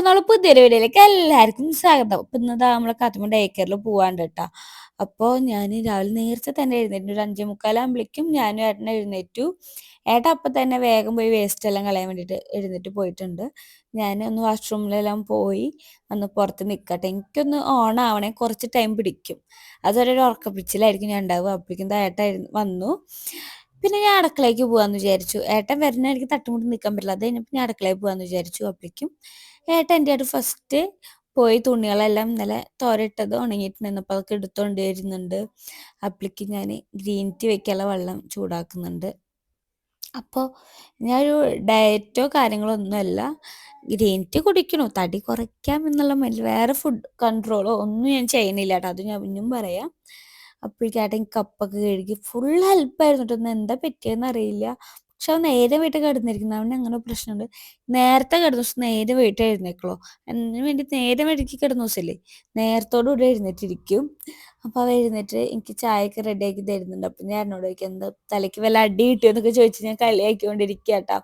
നമ്മളെ പുതിയൊരു വീഡിയോയിലേക്ക് എല്ലാവർക്കും സ്വാഗതം. ഇപ്പം ഇന്നതാ നമ്മളെ കാത്തുമ്മ ഡേ കെയറിൽ പോവാണ്ട് കേട്ടോ. അപ്പോൾ ഞാൻ രാവിലെ നേരത്തെ തന്നെ എഴുന്നേറ്റു. ഒരു 5:45 ഞാനും ഏട്ടനെ എഴുന്നേറ്റു. ഏട്ടൻ അപ്പം തന്നെ വേഗം പോയി വേസ്റ്റ് എല്ലാം കളയാൻ വേണ്ടിയിട്ട് എഴുന്നേറ്റ് പോയിട്ടുണ്ട്. ഞാൻ ഒന്ന് വാഷ്റൂമിലെല്ലാം പോയി ഒന്ന് പുറത്ത് നിൽക്കട്ടെ. എനിക്കൊന്ന് ഓൺ ആവണേ കുറച്ച് ടൈം പിടിക്കും. അതുവരെ ഒരു ഉറക്കപ്പിച്ചിലായിരിക്കും ഞാൻ ഉണ്ടാവുക. അപ്പോഴേക്കും ഏട്ടൻ വന്നു. പിന്നെ ഞാൻ അടുക്കളയ്ക്ക് പോകാമെന്ന് വിചാരിച്ചു. ഏട്ടൻ വരുന്ന എനിക്ക് തട്ടുമുട്ടി നിൽക്കാൻ പറ്റില്ല. അത് കഴിഞ്ഞപ്പോൾ ഞാൻ അടുക്കളയിൽ പോകാമെന്ന് വിചാരിച്ചു. അപ്പോഴേക്കും ഏട്ടൻ എൻ്റെ അടുത്ത് ഫസ്റ്റ് പോയി തുണികളെല്ലാം ഇന്നലെ തോരയിട്ടത് ഉണങ്ങിയിട്ടുണ്ടായിരുന്നപ്പോൾ അതൊക്കെ എടുത്തുകൊണ്ട് വരുന്നുണ്ട്. അപ്പോഴേക്കും ഞാൻ ഗ്രീൻ ടീ വെക്കാനുള്ള വെള്ളം ചൂടാക്കുന്നുണ്ട്. അപ്പോൾ ഞാനൊരു ഡയറ്റോ കാര്യങ്ങളോ ഒന്നുമല്ല, ഗ്രീൻ ടീ കുടിക്കണു തടി കുറയ്ക്കാം എന്നുള്ള മൈൻഡിൽ, വേറെ ഫുഡ് കൺട്രോളോ ഒന്നും ഞാൻ ചെയ്യുന്നില്ല കേട്ടോ. അത് ഞാൻ പിന്നും പറയാം. അപ്പോഴേക്കാട്ടെ കപ്പൊക്കെ കഴുകി ഫുൾ ഹെൽപ്പായിരുന്നു കേട്ടോ. ഇന്ന് എന്താ പറ്റിയെന്ന് അറിയില്ല. പക്ഷെ അവൻ നേരെ വീട്ടിൽ കിടന്നിരിക്കുന്നത്, അവന് അങ്ങനെ പ്രശ്നമുണ്ട്. നേരത്തെ കിടന്നു പക്ഷെ നേരെ വീട്ടിൽ എഴുന്നേക്കുള്ളൂ. അതിന് വേണ്ടി നേരെ വഴിക്ക് കിടന്ന ദിവസമല്ലേ, നേരത്തോടു കൂടി എഴുന്നേറ്റിരിക്കും. അപ്പോൾ അവ എഴുന്നേറ്റ് എനിക്ക് ചായയൊക്കെ റെഡിയാക്കി തരുന്നുണ്ട്. അപ്പം ഞാൻ എന്നോട് ചോദിക്കും എന്താ തലയ്ക്ക് വല്ല അടി കിട്ടിയോ എന്നൊക്കെ ചോദിച്ച് ഞാൻ കളിയാക്കിക്കൊണ്ടിരിക്കുക കേട്ടോ.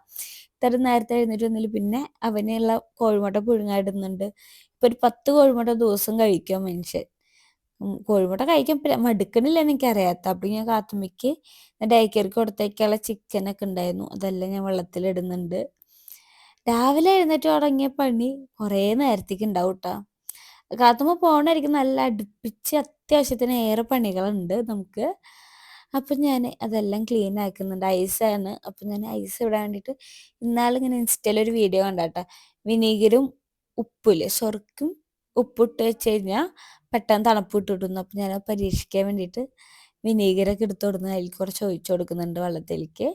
ഇത്ര നേരത്തെ എഴുന്നേറ്റ് വന്നില്ല. പിന്നെ അവനുള്ള കോഴിമുട്ട പുഴുങ്ങാടുന്നുണ്ട്. ഇപ്പൊ ഒരു 10 കോഴിമുട്ട ദിവസം കഴിക്കും മനുഷ്യൻ. കോഴിമുട്ട കഴിക്കാൻ മടുക്കണില്ലെന്ന് എനിക്കറിയാത്ത. അപ്പം ഞാൻ കാത്തുമ്മയ്ക്ക് ഡേക്കർക്ക് കൊടുത്തേക്കുള്ള ചിക്കനൊക്കെ ഉണ്ടായിരുന്നു, അതെല്ലാം ഞാൻ വെള്ളത്തിലിടുന്നുണ്ട്. രാവിലെ എഴുന്നേറ്റ് തുടങ്ങിയ പണി കുറേ നേരത്തേക്ക് ഉണ്ടാവും കേട്ടോ. കാത്തുമ്മ പോകണമായിരിക്കും നല്ല അടുപ്പിച്ച് അത്യാവശ്യത്തിന് ഏറെ പണികളുണ്ട് നമുക്ക്. അപ്പം ഞാൻ അതെല്ലാം ക്ലീൻ ആക്കുന്നുണ്ട്. ഐസാണ്. അപ്പം ഞാൻ ഐസ് ഇടാൻ വേണ്ടിയിട്ട് ഇന്നാളിങ്ങനെ ഇൻസ്റ്റയിലൊരു വീഡിയോ കണ്ടാട്ടോ. വിനീഗറും ഉപ്പില്ലേ, സ്വർക്കും ഉപ്പിട്ട് വെച്ച് കഴിഞ്ഞാൽ പെട്ടെന്ന് തണുപ്പ് കിട്ടുന്നു. അപ്പം ഞാൻ പരീക്ഷിക്കാൻ വേണ്ടിയിട്ട് വിനീഗറൊക്കെ എടുത്ത് കൊടുന്ന് അതിൽ കുറച്ച് ഒഴിച്ചു കൊടുക്കുന്നുണ്ട് വെള്ളത്തിലേക്ക്.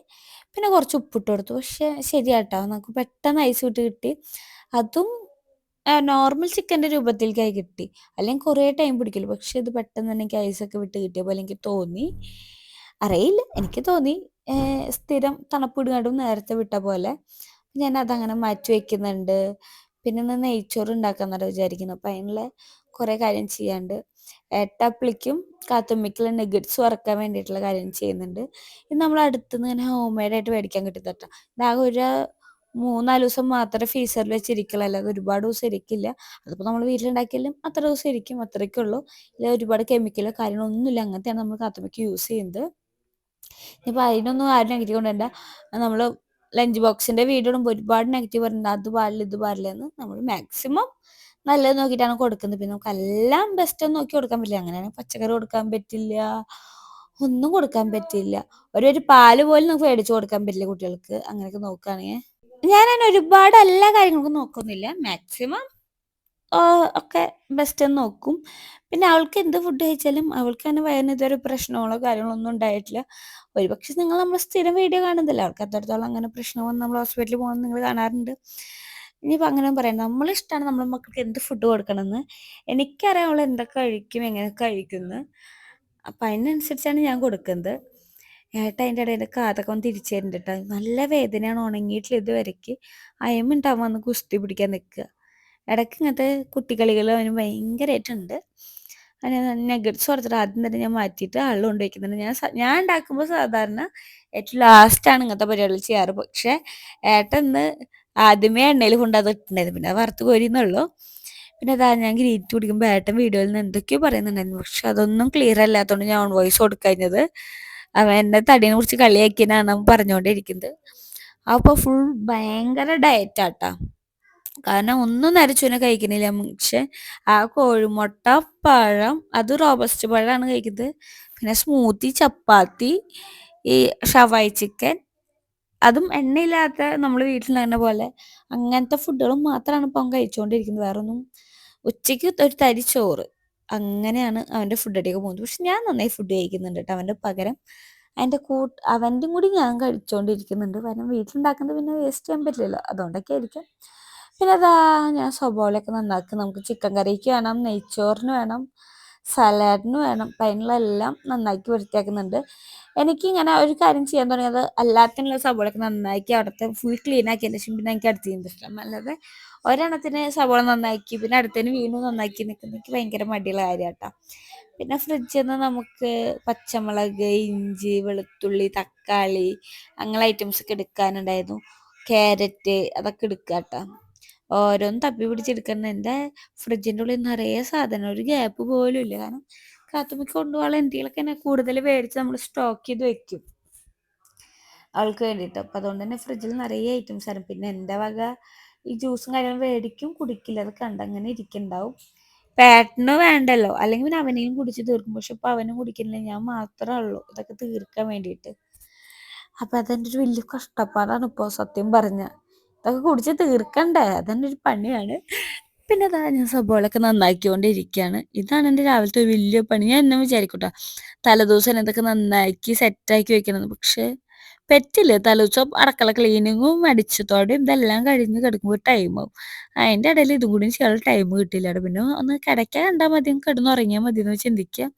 പിന്നെ കുറച്ച് ഉപ്പിട്ട് കൊടുത്തു. പക്ഷേ ശരിയാട്ടോ, നമുക്ക് പെട്ടെന്ന് ഐസ് വിട്ട് കിട്ടി. അതും നോർമൽ ചിക്കൻ്റെ രൂപത്തിലേക്കായി കിട്ടി. അല്ലെങ്കിൽ കുറേ ടൈം പിടിക്കില്ല. പക്ഷെ ഇത് പെട്ടെന്ന് തന്നെ എനിക്ക് ഐസൊക്കെ വിട്ട് കിട്ടിയ പോലെ എനിക്ക് തോന്നി. അറിയില്ല, എനിക്ക് തോന്നി സ്ഥിരം തണുപ്പിടുകണ്ടും നേരത്തെ വിട്ട പോലെ. ഞാൻ അതങ്ങനെ മാറ്റി വയ്ക്കുന്നുണ്ട്. പിന്നെ ഇന്ന് നെയ്ച്ചോറ് ഉണ്ടാക്കാമെന്നാണ് വിചാരിക്കുന്നത്. അപ്പം അതിനുള്ള കുറേ കാര്യം ചെയ്യാണ്ട്. ഏട്ടാപ്പിളിക്കും കാത്തുമ്മയ്ക്കുള്ള നെഗറ്റ്സ് വറക്കാൻ വേണ്ടിയിട്ടുള്ള കാര്യം ചെയ്യുന്നുണ്ട്. ഇത് നമ്മൾ അടുത്തുനിന്ന് ഇങ്ങനെ ഹോം മെയ്ഡായിട്ട് മേടിക്കാൻ കിട്ടും കേട്ടോ. ഇതാകെ ഒരു 3-4 ദിവസം മാത്രമേ ഫ്രീസറിൽ വെച്ചിരിക്കുള്ളൂ, അല്ലാതെ ഒരുപാട് ദിവസം ഇരിക്കില്ല. അതിപ്പോൾ നമ്മൾ വീട്ടിലുണ്ടാക്കിയാലും അത്ര ദിവസം ഇരിക്കും, അത്രയൊക്കെ ഉള്ളൂ. ഇല്ല ഒരുപാട് കെമിക്കലോ കാര്യങ്ങളൊന്നുമില്ല. അങ്ങനത്തെയാണ് നമ്മൾ കാത്തുമ്മയ്ക്ക് യൂസ് ചെയ്യുന്നത്. ഇനിയിപ്പോൾ അതിനൊന്നും ആരും നെഗറ്റീവ് കൊണ്ടുവരണ്ട. നമ്മൾ ലഞ്ച് ബോക്സിൻ്റെ വീഡിയോ ഇടുമ്പോൾ ഒരുപാട് നെഗറ്റീവ് പറയുന്നുണ്ട്, അത് പാടില്ല ഇത് പാടില്ല എന്ന്. നമ്മൾ മാക്സിമം നല്ലത് നോക്കിയിട്ടാണ് കൊടുക്കുന്നത്. പിന്നെ നമുക്ക് എല്ലാം ബെസ്റ്റ് ഒന്നും നോക്കി കൊടുക്കാൻ പറ്റില്ല. അങ്ങനെയാണെങ്കിൽ പച്ചക്കറി കൊടുക്കാൻ പറ്റില്ല, ഒന്നും കൊടുക്കാൻ പറ്റില്ല. ഒരു പാല് പോലും നമുക്ക് മേടിച്ച് കൊടുക്കാൻ പറ്റില്ല കുട്ടികൾക്ക്, അങ്ങനെയൊക്കെ നോക്കുകയാണെങ്കിൽ. ഞാനങ്ങനെ ഒരുപാട് എല്ലാ കാര്യങ്ങൾക്കും നോക്കുന്നില്ല, മാക്സിമം ഒക്കെ ബെസ്റ്റ് എന്ന് നോക്കും. പിന്നെ അവൾക്ക് എന്ത് ഫുഡ് കഴിച്ചാലും അവൾക്ക് തന്നെ വയറിന് ഇതുവരെ പ്രശ്നങ്ങളോ കാര്യങ്ങളോ ഒന്നും ഉണ്ടായിട്ടില്ല. ഒരുപക്ഷെ നമ്മൾ സ്ഥിരം വീഡിയോ കാണുന്നില്ല, അവൾക്ക് അത്രത്തോളം അങ്ങനെ പ്രശ്നം വന്ന് നമ്മൾ ഹോസ്പിറ്റലിൽ പോകുന്നത് നിങ്ങൾ കാണാറുണ്ട്. ഇനിയിപ്പോൾ അങ്ങനെ പറയാം, നമ്മളിഷ്ടമാണ് നമ്മുടെ മക്കൾക്ക് എന്ത് ഫുഡ് കൊടുക്കണമെന്ന്. എനിക്കറിയാം അവൾ എന്തൊക്കെ കഴിക്കും, എങ്ങനെ കഴിക്കുന്നു. അപ്പം അതിനനുസരിച്ചാണ് ഞാൻ കൊടുക്കുന്നത്. ഏട്ടാ അതിൻ്റെ ഇടയിൽ കാതൊക്കെ ഒന്ന് തിരിച്ചു തരുന്നുണ്ട് കേട്ടോ. നല്ല വേദനയാണ്, ഉണങ്ങിയിട്ടില്ല ഇതുവരയ്ക്ക്. അയമുണ്ടാവും വന്ന് കുസ്തി പിടിക്കാൻ നിൽക്കുക. ഇടയ്ക്ക് ഇങ്ങനത്തെ കുട്ടിക്കളികൾ അവന് ഭയങ്കരമായിട്ടുണ്ട്. അതിന് നെഗറ്റ്സ് കൊടുത്തിട്ട് ആദ്യം തന്നെ ഞാൻ മാറ്റിയിട്ട് ആളിൽ കൊണ്ട് വയ്ക്കുന്നുണ്ട്. ഞാൻ ഉണ്ടാക്കുമ്പോൾ സാധാരണ ഏറ്റവും ലാസ്റ്റാണ് ഇങ്ങനത്തെ പരിപാടികൾ ചെയ്യാറ്. പക്ഷേ ഏട്ടൻ ഇന്ന് ആദ്യമേ എണ്ണയിൽ കൊണ്ട് അത് ഇട്ടുണ്ടായിരുന്നു, പിന്നെ അത് വറുത്ത് കോരിയെന്നുള്ളൂ. പിന്നെ അതാ ഞാൻ ഗ്രീറ്റ് കുടിക്കുമ്പോൾ ഏട്ടൻ വീഡിയോയിൽ നിന്ന് എന്തൊക്കെയോ പറയുന്നുണ്ടായിരുന്നു, പക്ഷെ അതൊന്നും ക്ലിയർ അല്ലാത്തതുകൊണ്ട് ഞാൻ ഓൺ വോയിസ് കൊടുക്കഴിഞ്ഞത്. അവൻ എന്നെ തടീനെ കുറിച്ച് കളിയാക്കിയെന്നാണ് അവൻ പറഞ്ഞുകൊണ്ടിരിക്കുന്നത്. അപ്പോൾ ഫുൾ ഭയങ്കര ഡയറ്റാട്ടാ. കാരണം ഒന്നും നരച്ചുവിനെ കഴിക്കുന്നില്ല. പക്ഷെ ആ കോഴിമുട്ട, പഴം, അത് റോബസ്റ്റ് പഴമാണ് കഴിക്കുന്നത്. പിന്നെ സ്മൂത്തി, ചപ്പാത്തി, ഈ ഷവായി ചിക്കൻ, അതും എണ്ണയില്ലാത്ത നമ്മൾ വീട്ടിലുണ്ടാകുന്ന പോലെ അങ്ങനത്തെ ഫുഡുകളും മാത്രമാണ് ഇപ്പം അവൻ കഴിച്ചുകൊണ്ടിരിക്കുന്നത്. വേറൊന്നും. ഉച്ചയ്ക്ക് ഒരു തരി ചോറ്, അങ്ങനെയാണ് അവൻ്റെ ഫുഡ് അടിയൊക്കെ പോകുന്നത്. പക്ഷെ ഞാൻ നന്നായി ഫുഡ് കഴിക്കുന്നുണ്ട് കേട്ടോ. അവൻ്റെ പകരം അവൻ്റെയും കൂടി ഞാൻ കഴിച്ചുകൊണ്ടിരിക്കുന്നുണ്ട്. കാരണം വീട്ടിലുണ്ടാക്കുന്നത് പിന്നെ വേസ്റ്റ് ചെയ്യാൻ പറ്റില്ലല്ലോ, അതുകൊണ്ടൊക്കെ ആയിരിക്കും. പിന്നെ അതാ ഞാൻ സബോളയൊക്കെ നന്നാക്കി, നമുക്ക് ചിക്കൻ കറിക്ക് വേണം, നെയ്ച്ചോറിന് വേണം, സലാഡിന് വേണം. അപ്പം അതിനുള്ള എല്ലാം നന്നാക്കി വൃത്തിയാക്കുന്നുണ്ട്. എനിക്കിങ്ങനെ ഒരു കാര്യം ചെയ്യാൻ തുടങ്ങിയത് എല്ലാത്തിനുള്ള സബോളയൊക്കെ നന്നാക്കി അവിടുത്തെ ഫുൾ ക്ലീൻ ആക്കിയതിന് ശേഷം പിന്നെ എനിക്ക് അടുത്ത് ചെയ്യുന്നത് ഇഷ്ടം. അല്ലാതെ ഒരെണ്ണത്തിന് സബോള നന്നാക്കി പിന്നെ അടുത്തതിന് വീണ്ടും നന്നാക്കി നിൽക്കുന്നത് എനിക്ക് ഭയങ്കര മടിയുള്ള കാര്യമാട്ടോ. പിന്നെ ഫ്രിഡ്ജിൽ നിന്ന് നമുക്ക് പച്ചമുളക്, ഇഞ്ചി, വെളുത്തുള്ളി, തക്കാളി അങ്ങനെ ഐറ്റംസ് ഒക്കെ എടുക്കാനുണ്ടായിരുന്നു. ക്യാരറ്റ് അതൊക്കെ എടുക്കുക കേട്ടോ. ഓരോന്ന് തപ്പി പിടിച്ചെടുക്കണം. എൻ്റെ ഫ്രിഡ്ജിൻ്റെ ഉള്ളിൽ നിറയെ സാധനം, ഒരു ഗ്യാപ്പ് പോലും ഇല്ല. കാരണം കാത്തുമ്മയ്ക്ക് കൊണ്ടുപോകാനുള്ള എന്തെങ്കിലുമൊക്കെ തന്നെ കൂടുതൽ മേടിച്ച് നമ്മൾ സ്റ്റോക്ക് ചെയ്ത് വെക്കും അവൾക്ക് വേണ്ടിയിട്ട്. അപ്പം അതുകൊണ്ട് തന്നെ ഫ്രിഡ്ജിൽ നിറയെ ഐറ്റംസ് ആണ്. പിന്നെ എൻ്റെ വക ഈ ജ്യൂസും കാര്യങ്ങളും മേടിക്കും, കുടിക്കില്ല, അത് കണ്ടങ്ങനെ ഇരിക്കുന്നുണ്ടാവും. പേട്ടന് വേണ്ടല്ലോ, അല്ലെങ്കിൽ പിന്നെ അവനെയും കുടിച്ച് തീർക്കും. പക്ഷെ ഇപ്പം അവനും കുടിക്കുന്നില്ല, ഞാൻ മാത്രമേ ഉള്ളൂ ഇതൊക്കെ തീർക്കാൻ വേണ്ടിയിട്ട്. അപ്പം അതെൻ്റെ ഒരു വലിയ കഷ്ടപ്പാടാണ് ഇപ്പോൾ സത്യം പറഞ്ഞ. ഇതൊക്കെ കുടിച്ച് തീർക്കണ്ടേ, അതെൻ്റെ ഒരു പണിയാണ്. പിന്നെ അതാ ഞാൻ സബോളൊക്കെ നന്നാക്കിക്കൊണ്ടിരിക്കുകയാണ്. ഇതാണ് എൻ്റെ രാവിലത്തെ ഒരു വലിയ പണി. ഞാൻ എന്നെ വിചാരിക്കട്ടോ തലേദിവസം തന്നെ ഇതൊക്കെ നന്നാക്കി സെറ്റാക്കി വെക്കണമെന്ന്. പക്ഷേ പറ്റില്ല. തലേദിവസം അടുക്കള ക്ലീനിങ്ങും അടിച്ചുത്തോടെയും ഇതെല്ലാം കഴിഞ്ഞ് കിടക്കുമ്പോൾ ടൈമാവും. അതിൻ്റെ ഇടയിൽ ഇതും കൂടി ചെയ്യാനുള്ള ടൈം കിട്ടില്ല. പിന്നെ ഒന്ന് കിടക്കാൻ കണ്ടാൽ മതി, കിടന്നുറങ്ങിയാൽ മതി എന്ന് ചിന്തിക്കുക.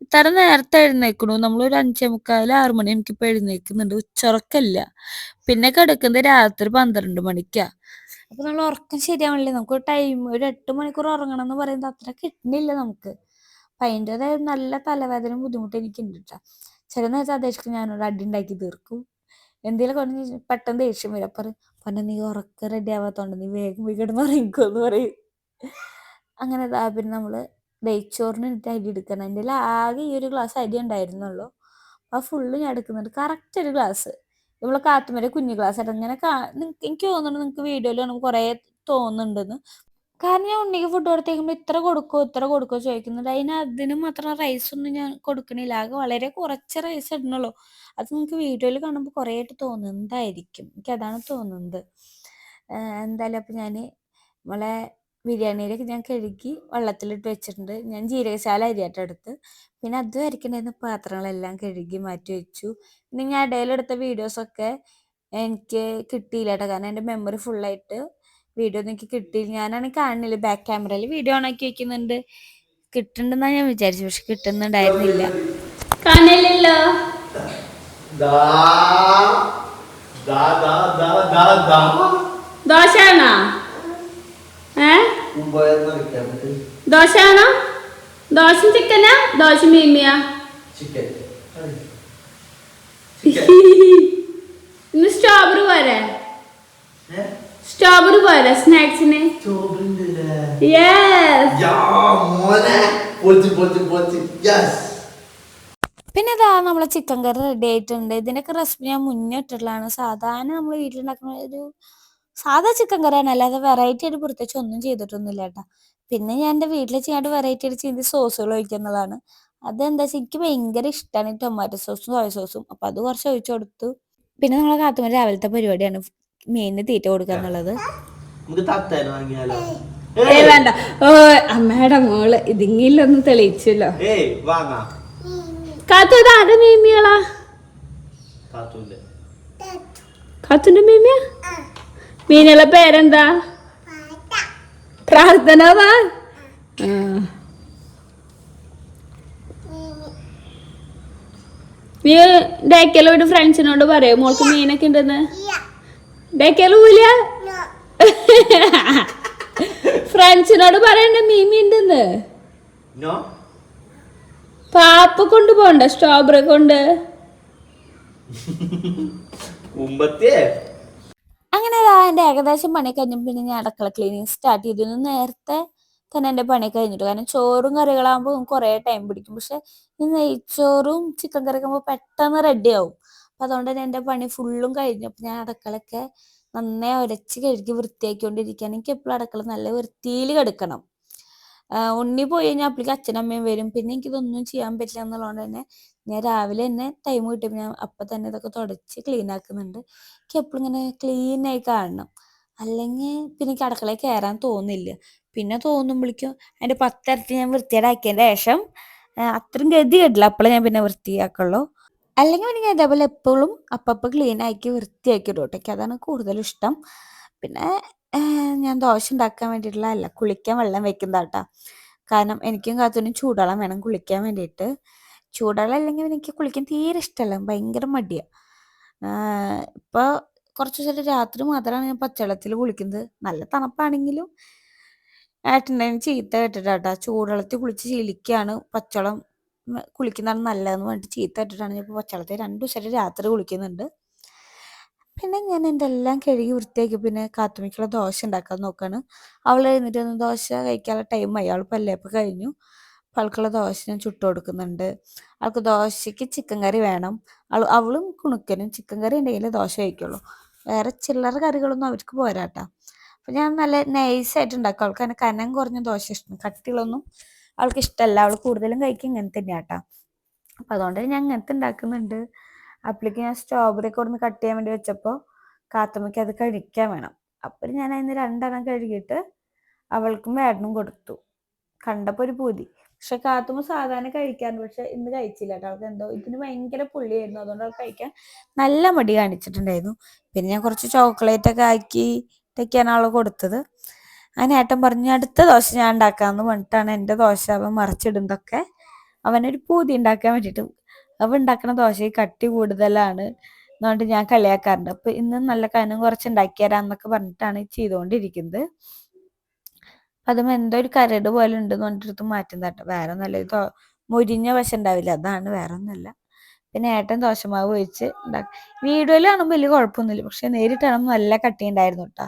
ഇത്ര നേരത്തെ എഴുന്നേക്കണു. നമ്മളൊരു 5:45 6 മണി എനിക്കിപ്പോൾ എഴുന്നേൽക്കുന്നുണ്ട്. ഉച്ചയുറക്കമില്ല. പിന്നെ കിടക്കുന്നത് രാത്രി 12 മണിക്കാ. അപ്പോൾ നമ്മൾ ഉറക്കം ശരിയാവണില്ലേ. നമുക്ക് ടൈം ഒരു 8 മണിക്കൂർ ഉറങ്ങണം എന്ന് പറയുന്നത് അത്ര കിട്ടുന്നില്ല നമുക്ക്. അപ്പം അതിൻ്റെതായ നല്ല തലവേദനയും ബുദ്ധിമുട്ടും എനിക്കുണ്ട് കേട്ടോ. ചില നേരത്തെ അപേക്ഷിച്ച് ഞാനൊരു അടി ഉണ്ടാക്കി തീർക്കും. എന്തെങ്കിലും കൊണ്ട് പെട്ടെന്ന് ദേഷ്യം വരും. അപ്പം പിന്നെ നീ ഉറക്കം റെഡി ആവാത്തോണ്ട് നീ വേഗം പോയി കിടന്ന് ഉറങ്ങിക്കോ എന്ന് പറയും. അങ്ങനെ പിന്നെ നമ്മൾ നെയ്ച്ചോറിന് എന്നിട്ട് അരി എടുക്കണം. എൻ്റെ ആകെ ഈ ഒരു ഗ്ലാസ് അരി ഉണ്ടായിരുന്നുള്ളൂ. ആ ഫുള്ള് ഞാൻ എടുക്കുന്നുണ്ട്. കറക്റ്റ് ഒരു ഗ്ലാസ്. നമ്മൾ കാത്തുമര കുഞ്ഞു ഗ്ലാസ് ആയിട്ട് അങ്ങനെ എനിക്ക് തോന്നുന്നുണ്ട് നിങ്ങൾക്ക് വീഡിയോയിൽ കാണുമ്പോൾ കുറേ തോന്നുന്നുണ്ടെന്ന്. കാരണം ഞാൻ ഉണ്ണിക്ക് ഫുഡ് കൊടുത്തേക്കുമ്പോൾ ഇത്ര കൊടുക്കുമോ ചോദിക്കുന്നുണ്ട്. അതിന് മാത്രം റൈസൊന്നും ഞാൻ കൊടുക്കണില്ല. ആകെ വളരെ കുറച്ച് റൈസ് ഇടണുള്ളൂ. അത് നിങ്ങൾക്ക് വീഡിയോയിൽ കാണുമ്പോൾ കുറേ ആയിട്ട് തോന്നുന്നതായിരിക്കും. എനിക്കതാണ് തോന്നുന്നത്. എന്തായാലും അപ്പം ഞാൻ നമ്മളെ ബിരിയാണിയിലൊക്കെ ഞാൻ കഴുകി വെള്ളത്തിലിട്ട് വെച്ചിട്ടുണ്ട്. ഞാൻ ജീരകശാല അരിയായിട്ട് എടുത്ത്. പിന്നെ അതും അരിക്കണ്ടായിരുന്ന പാത്രങ്ങളെല്ലാം കഴുകി മാറ്റി വെച്ചു. പിന്നെ ഞാൻ ഇടയിലെടുത്ത വീഡിയോസൊക്കെ എനിക്ക് കിട്ടിയില്ല കേട്ടോ. കാരണം എൻ്റെ മെമ്മറി ഫുള്ളായിട്ട് വീഡിയോ ഒന്നും എനിക്ക് കിട്ടിയില്ല. ഞാനാണെങ്കിൽ കാണുന്നില്ല, ബാക്ക് ക്യാമറയിൽ വീഡിയോ ഓൺ ആക്കി വെക്കുന്നുണ്ട്. കിട്ടുന്നുണ്ടെന്നാണ് ഞാൻ വിചാരിച്ചു, പക്ഷെ കിട്ടുന്നുണ്ടായിരുന്നില്ല. കാണില്ലല്ലോ. ദോശയാണോ? ദോശയാണോ? ദോശ ചിക്കനാ ദോശ മീമിയാ? ഇന്ന് സ്ട്രോബെറി പോരെ? സ്ട്രോബെറി പോരെ സ്നാക്സിന്? പിന്നെ അതാ നമ്മളെ ചിക്കൻ കറി റെഡി ആയിട്ടുണ്ട്. ഇതിൻ്റെയൊക്കെ റെസിപ്പി ഞാൻ മുന്നേ ഇട്ടിട്ടുള്ളതാണ്. സാധാരണ നമ്മൾ വീട്ടിലുണ്ടാക്കുന്ന ഒരു സാധാ ചിക്കൻ കറിയാണ്, അല്ലാതെ വെറൈറ്റി ആയിട്ട് പ്രത്യേകിച്ച് ഒന്നും ചെയ്തിട്ടൊന്നുമില്ല കേട്ടോ. പിന്നെ ഞാൻ എൻ്റെ വീട്ടിൽ ചെയ്യാണ്ട് വെറൈറ്റി ആയിട്ട് ചെയ്ത് സോസുകൾ ഒഴിക്കുന്നതാണ്. അതെന്താ വെച്ചാൽ എനിക്ക് ഭയങ്കര ഇഷ്ടമാണ് ഈ ടൊമാറ്റോ സോസും സോയ സോസും. അപ്പം അത് കുറച്ച് ഒഴിച്ചു കൊടുത്തു. പിന്നെ നമ്മളെ കാത്തുമ്പോൾ രാവിലത്തെ പരിപാടിയാണ് മീനിന് തീറ്റ കൊടുക്കുക എന്നുള്ളത്. വേണ്ട, ഓ അമ്മയുടെ മോള് ഇതിങ്ങിലൊന്നും തെളിയിച്ചല്ലോ. കാത്തു ഇത് ആരുടെ മീമികളാ? കാത്തുന്റെ മീമിയ? മീനുകളെ പേരെന്താ? പ്രാർത്ഥന വാ. നീ ഡേക്കല ഒരു ഫ്രണ്ട്സിനോട് പറയോ മോൾക്ക് മീനൊക്കെ ഉണ്ടെന്ന്? ഡേക്കല പോല ഫ്രണ്ട്സിനോട് പറയണ്ട മീമി ഉണ്ടെന്ന്. പാപ്പ കൊണ്ടുപോണ്ട സ്ട്രോബെറി കൊണ്ട്. അങ്ങനെ എൻ്റെ ഏകദേശം പണി കഴിഞ്ഞപ്പോൾ പിന്നെ ഞാൻ അടുക്കള ക്ലീനിങ് സ്റ്റാർട്ട് ചെയ്തിരുന്നു. നേരത്തെ തന്നെ എൻ്റെ പണി കഴിഞ്ഞിട്ട്. കാരണം ചോറും കറികളാകുമ്പോൾ കുറേ ടൈം പിടിക്കും. പക്ഷെ ഈ നെയ്ച്ചോറും ചിക്കൻ കറിയൊക്കെ ആകുമ്പോൾ പെട്ടെന്ന് റെഡി ആവും. അപ്പം അതുകൊണ്ട് തന്നെ എൻ്റെ പണി ഫുള്ളും കഴിഞ്ഞു. അപ്പം ഞാൻ അടുക്കളയൊക്കെ നന്നായി ഉരച്ച് കഴുകി വൃത്തിയാക്കിക്കൊണ്ടിരിക്കുകയാണ്. എനിക്ക് എപ്പോഴും അടുക്കള നല്ല വൃത്തിയിൽ കിടക്കണം. ഉണ്ണി പോയി കഴിഞ്ഞാൽ അപ്പോഴേക്കും അച്ഛനമ്മയും വരും. പിന്നെ എനിക്കിതൊന്നും ചെയ്യാൻ പറ്റില്ല എന്നുള്ളതുകൊണ്ട് തന്നെ ഞാൻ രാവിലെ തന്നെ ടൈം കിട്ടിയപ്പോൾ ഞാൻ അപ്പം തന്നെ ഇതൊക്കെ തുടച്ച് ക്ലീൻ ആക്കുന്നുണ്ട്. എനിക്ക് എപ്പോഴും ഇങ്ങനെ ക്ലീനായി കാണണം, അല്ലെങ്കിൽ പിന്നെ എനിക്ക് അടുക്കളയിൽ കയറാൻ തോന്നില്ല. പിന്നെ തോന്നുമ്പോഴേക്കും അതിൻ്റെ 10 ഇരട്ടി ഞാൻ വൃത്തിയേടാക്കിയതിൻ്റെ ശേഷം അത്രയും ഗതി കേട്ടില്ല അപ്പോഴേ ഞാൻ പിന്നെ വൃത്തിയാക്കുള്ളൂ. അല്ലെങ്കിൽ എനിക്ക് അതേപോലെ എപ്പോഴും അപ്പം ക്ലീൻ ആക്കി വൃത്തിയാക്കി ഇടും കേട്ടോ. എനിക്ക് അതാണ് കൂടുതലും ഇഷ്ടം. പിന്നെ ഞാൻ ദോശ ഉണ്ടാക്കാൻ വേണ്ടിയിട്ടുള്ള അല്ല, കുളിക്കാൻ വെള്ളം വെക്കുന്നതാ കേട്ടോ. കാരണം എനിക്കും കാത്തുനും ചൂടുവെള്ളം വേണം കുളിക്കാൻ വേണ്ടിയിട്ട്. ചൂടുവെള്ളം അല്ലെങ്കിൽ എനിക്ക് കുളിക്കാൻ തീരെ ഇഷ്ടമല്ല, ഭയങ്കര മടിയാണ്. ഇപ്പോൾ കുറച്ച് ദിവസമായിട്ട് രാത്രി മാത്രമാണ് ഞാൻ പച്ചവെള്ളത്തിൽ കുളിക്കുന്നത്. നല്ല തണുപ്പാണെങ്കിലും ഏട്ടൻ്റെ ചീത്ത കേട്ടിട്ടാ, ചൂടുവെള്ളത്തിൽ കുളിച്ച് ശീലിക്കുകയാണ്, പച്ചവെള്ളം കുളിക്കുന്നതാണ് നല്ലതെന്ന് പറഞ്ഞിട്ട് ചീത്ത കേട്ടിട്ടാണ് ഞാൻ ഇപ്പോൾ പച്ചവെള്ളത്തിൽ 2 ദിവസമായിട്ട് രാത്രി കുളിക്കുന്നുണ്ട്. പിന്നെ ഞാൻ എൻ്റെ എല്ലാം കഴുകി വൃത്തിയാക്കി പിന്നെ കാത്തുമ്മിക്കുള്ള ദോശ ഉണ്ടാക്കാൻ നോക്കാണ്. അവൾ എഴുന്നേറ്റ് വന്ന് ദോശ കഴിക്കാനുള്ള ടൈമായി. അവൾ പല്ലേപ്പ് കഴിഞ്ഞു. അപ്പോൾ അവൾക്കുള്ള ദോശ ഞാൻ ചുട്ട് കൊടുക്കുന്നുണ്ട്. അവൾക്ക് ദോശയ്ക്ക് ചിക്കൻ കറി വേണം. അവളും കുണുക്കനും ചിക്കൻ കറി ഉണ്ടെങ്കിൽ ദോശ കഴിക്കുള്ളൂ. വേറെ ചില്ലറ കറികളൊന്നും അവർക്ക് പോരാട്ടാ. അപ്പം ഞാൻ നല്ല നൈസായിട്ട് ഉണ്ടാക്കും. അവൾക്ക് അങ്ങനെ കനം കുറഞ്ഞ ദോശ ഇഷ്ടം, കട്ടികളൊന്നും അവൾക്ക് ഇഷ്ടമല്ല. അവൾ കൂടുതലും കഴിക്കും ഇങ്ങനെ തന്നെയാട്ടാ. അപ്പം അതുകൊണ്ട് ഞാൻ ഇങ്ങനത്തെ ഉണ്ടാക്കുന്നുണ്ട്. അപ്പോഴേക്ക് ഞാൻ സ്ട്രോബെറി ഒക്കെ ഒന്ന് കട്ട് ചെയ്യാൻ വേണ്ടി വെച്ചപ്പോൾ കാത്തുമ്മയ്ക്ക് അത് കഴിക്കാൻ വേണം. അപ്പോൾ ഞാൻ അതിന് 2 കഴുകിയിട്ട് അവൾക്കും വേടനും കൊടുത്തു. കണ്ടപ്പോൾ ഒരു പൂതി. പക്ഷെ കാത്തുമ്മ സാധാരണ കഴിക്കാറുണ്ട്, പക്ഷെ ഇന്ന് കഴിച്ചില്ല കേട്ടോ. അവൾക്ക് എന്തോ ഇതിന് ഭയങ്കര പുള്ളിയായിരുന്നു, അതുകൊണ്ട് അവൾ കഴിക്കാൻ നല്ല മടി കാണിച്ചിട്ടുണ്ടായിരുന്നു. പിന്നെ ഞാൻ കുറച്ച് ചോക്ലേറ്റ് ഒക്കെ ആക്കിയിട്ടൊക്കെയാണ് അവൾ കൊടുത്തത്. അങ്ങനെ ഏട്ടൻ പറഞ്ഞു അടുത്ത ദോശ ഞാൻ ഉണ്ടാക്കാമെന്ന് പറഞ്ഞിട്ടാണ് എൻ്റെ ദോശ അവൻ മറിച്ചിടുന്നതൊക്കെ. അവനൊരു പൂതി ഉണ്ടാക്കാൻ വേണ്ടിയിട്ട്. അവൻ ഉണ്ടാക്കുന്ന ദോശയിൽ കട്ടി കൂടുതലാണ് എന്നുകൊണ്ട് ഞാൻ കളിയാക്കാറുണ്ട്. അപ്പൊ ഇന്ന് നല്ല കനം കുറച്ച് ഉണ്ടാക്കി തരാന്നൊക്കെ പറഞ്ഞിട്ടാണ് ചെയ്തുകൊണ്ടിരിക്കുന്നത്. അതും എന്തോ ഒരു കരട് പോലെ ഉണ്ടെന്ന് പറഞ്ഞിട്ട് മാറ്റും തട്ടോ. വേറെ ഒന്നല്ല, ഇത് മുരിഞ്ഞ വശം ഉണ്ടാവില്ല, അതാണ്, വേറെ ഒന്നല്ല. പിന്നെ ഏട്ടൻ ദോശമാവ് ഒഴിച്ച് ഉണ്ടാക്കി. വീഡിയോയിൽ കാണുമ്പോൾ വലിയ കുഴപ്പമൊന്നുമില്ല, പക്ഷെ നേരിട്ട് കാണുമ്പോൾ നല്ല കട്ടി ഉണ്ടായിരുന്നു കേട്ടോ.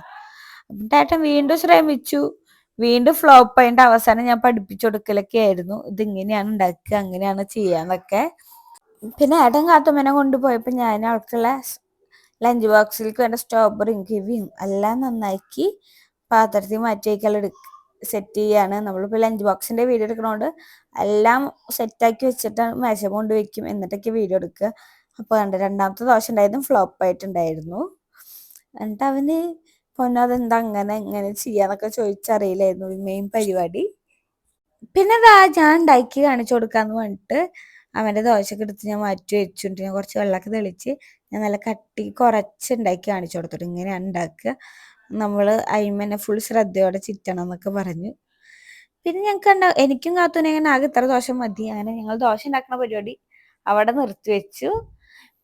എന്നിട്ട് ഏട്ടൻ വീണ്ടും ശ്രമിച്ചു, വീണ്ടും ഫ്ലോപ്പ് ആയിട്ട് അവസാനം ഞാൻ പഠിപ്പിച്ചു കൊടുക്കലൊക്കെ ആയിരുന്നു. ഇതിങ്ങനെയാണ് ഉണ്ടാക്കുക, അങ്ങനെയാണ് ചെയ്യാന്നൊക്കെ. പിന്നെ ഏട്ടൻ കാത്തുമ്മനെ കൊണ്ടുപോയപ്പോൾ ഞാൻ അവൾക്കുള്ള ലഞ്ച് ബോക്സിലേക്ക് വേണ്ട സ്ട്രോബെറിയും കിവിയും എല്ലാം നന്നാക്കി പാത്രത്തിൽ മാറ്റി വയ്ക്കാൻ സെറ്റ് ചെയ്യാണ്. നമ്മളിപ്പോൾ ലഞ്ച് ബോക്സിൻ്റെ വീഡിയോ എടുക്കണോണ്ട് എല്ലാം സെറ്റാക്കി വെച്ചിട്ടാണ് മേശ കൊണ്ട് വയ്ക്കും, എന്നിട്ടൊക്കെ വീഡിയോ എടുക്കുക. അപ്പോൾ കണ്ട് 2ാമത്തെ ദോശ ഉണ്ടായിരുന്നു, ഫ്ലോപ്പ് ആയിട്ടുണ്ടായിരുന്നു. എന്നിട്ട് അവന് പൊന്നോ അതെന്താ അങ്ങനെ ഇങ്ങനെ ചെയ്യാന്നൊക്കെ ചോദിച്ചറിയില്ലായിരുന്നു മെയിൻ പരിപാടി. പിന്നെ ഞാൻ ഉണ്ടാക്കി കാണിച്ചു കൊടുക്കാന്ന് പറഞ്ഞിട്ട് അവൻ്റെ ദോശയൊക്കെ എടുത്ത് ഞാൻ മാറ്റി വെച്ചിട്ട് ഞാൻ കുറച്ച് വെള്ളമൊക്കെ തെളിച്ച് ഞാൻ നല്ല കട്ടി കുറച്ച് ഉണ്ടാക്കി കാണിച്ചു കൊടുത്തിട്ട് ഇങ്ങനെയാണ് ഉണ്ടാക്കുക, നമ്മൾ അതിന്മേനെ ഫുൾ ശ്രദ്ധയോടെ ചിറ്റണം എന്നൊക്കെ പറഞ്ഞു. പിന്നെ ഞങ്ങൾക്ക് എനിക്കും കാത്തൂനെ അങ്ങനെ ആകെ ഇത്ര ദോശ മതി. അങ്ങനെ ഞങ്ങൾ ദോശ ഉണ്ടാക്കുന്ന പരിപാടി അവിടെ നിർത്തി വെച്ചു.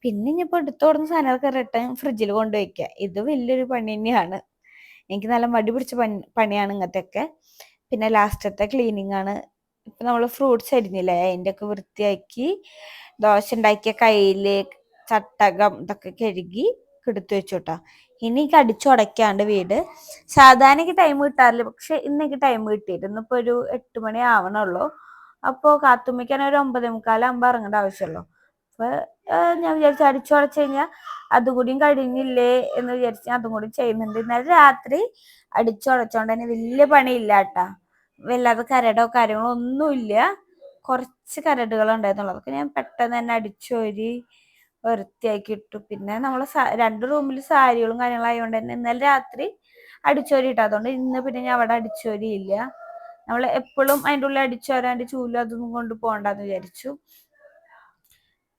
പിന്നെ ഇനിയിപ്പോൾ എടുത്തോടുന്ന സാധനങ്ങളൊക്കെ റിട്ടേൺ ഫ്രിഡ്ജിൽ കൊണ്ടുവയ്ക്കുക, ഇത് വലിയൊരു പണി തന്നെയാണ്. എനിക്ക് നല്ല മടി പിടിച്ച പണിയാണ് ഇങ്ങനത്തെയൊക്കെ. പിന്നെ ലാസ്റ്റത്തെ ക്ലീനിങ് ആണ്. ഇപ്പം നമ്മൾ ഫ്രൂട്ട്സ് അരിഞ്ഞില്ലേ, അതിൻ്റെ ഒക്കെ വൃത്തിയാക്കി ദോശ ഉണ്ടാക്കിയ കയ്യിൽ ചട്ടകം ഇതൊക്കെ കഴുകി എടുത്തു വെച്ചു കേട്ടോ. ഇനി എനിക്ക് അടിച്ചുടയ്ക്കാണ്ട് വീട്. സാധാരണ എനിക്ക് ടൈം കിട്ടാറില്ല, പക്ഷെ ഇന്ന് എനിക്ക് ടൈം കിട്ടിയിട്ട് ഇന്നിപ്പോൾ ഒരു 8 മണി ആവണുള്ളൂ. അപ്പോൾ കാത്തുമ്മയ്ക്കാണ് ഒരു 9:45 ഇറങ്ങേണ്ട ആവശ്യമുള്ളൂ. അപ്പോൾ ഞാൻ വിചാരിച്ചു അടിച്ചുടച്ച് കഴിഞ്ഞാൽ അതുകൂടിയും കഴിഞ്ഞില്ലേ എന്ന് വിചാരിച്ച് അതും കൂടി ചെയ്യുന്നുണ്ട്. ഇന്നലെ രാത്രി അടിച്ചുടച്ചോണ്ട് തന്നെ വലിയ പണിയില്ല കേട്ടാ. വല്ലാതെ കരടോ കാര്യങ്ങളോ ഒന്നുമില്ല, കുറച്ച് കരടുകൾ ഉണ്ടായിരുന്നുള്ളൂ. അതൊക്കെ ഞാൻ പെട്ടെന്ന് തന്നെ അടിച്ചോരി വൃത്തിയാക്കി ഇട്ടു. പിന്നെ നമ്മൾ 2 റൂമിൽ സാരികളും കാര്യങ്ങളും ആയതുകൊണ്ട് തന്നെ ഇന്നലെ രാത്രി അടിച്ചോരി ഇട്ടു. അതുകൊണ്ട് ഇന്ന് പിന്നെ ഞാൻ അവിടെ അടിച്ചോരിയില്ല. നമ്മൾ എപ്പോഴും അതിൻ്റെ ഉള്ളിൽ അടിച്ചോരാണ്ട് ചൂലും അതൊന്നും കൊണ്ട് പോകണ്ടെന്ന് വിചാരിച്ചു.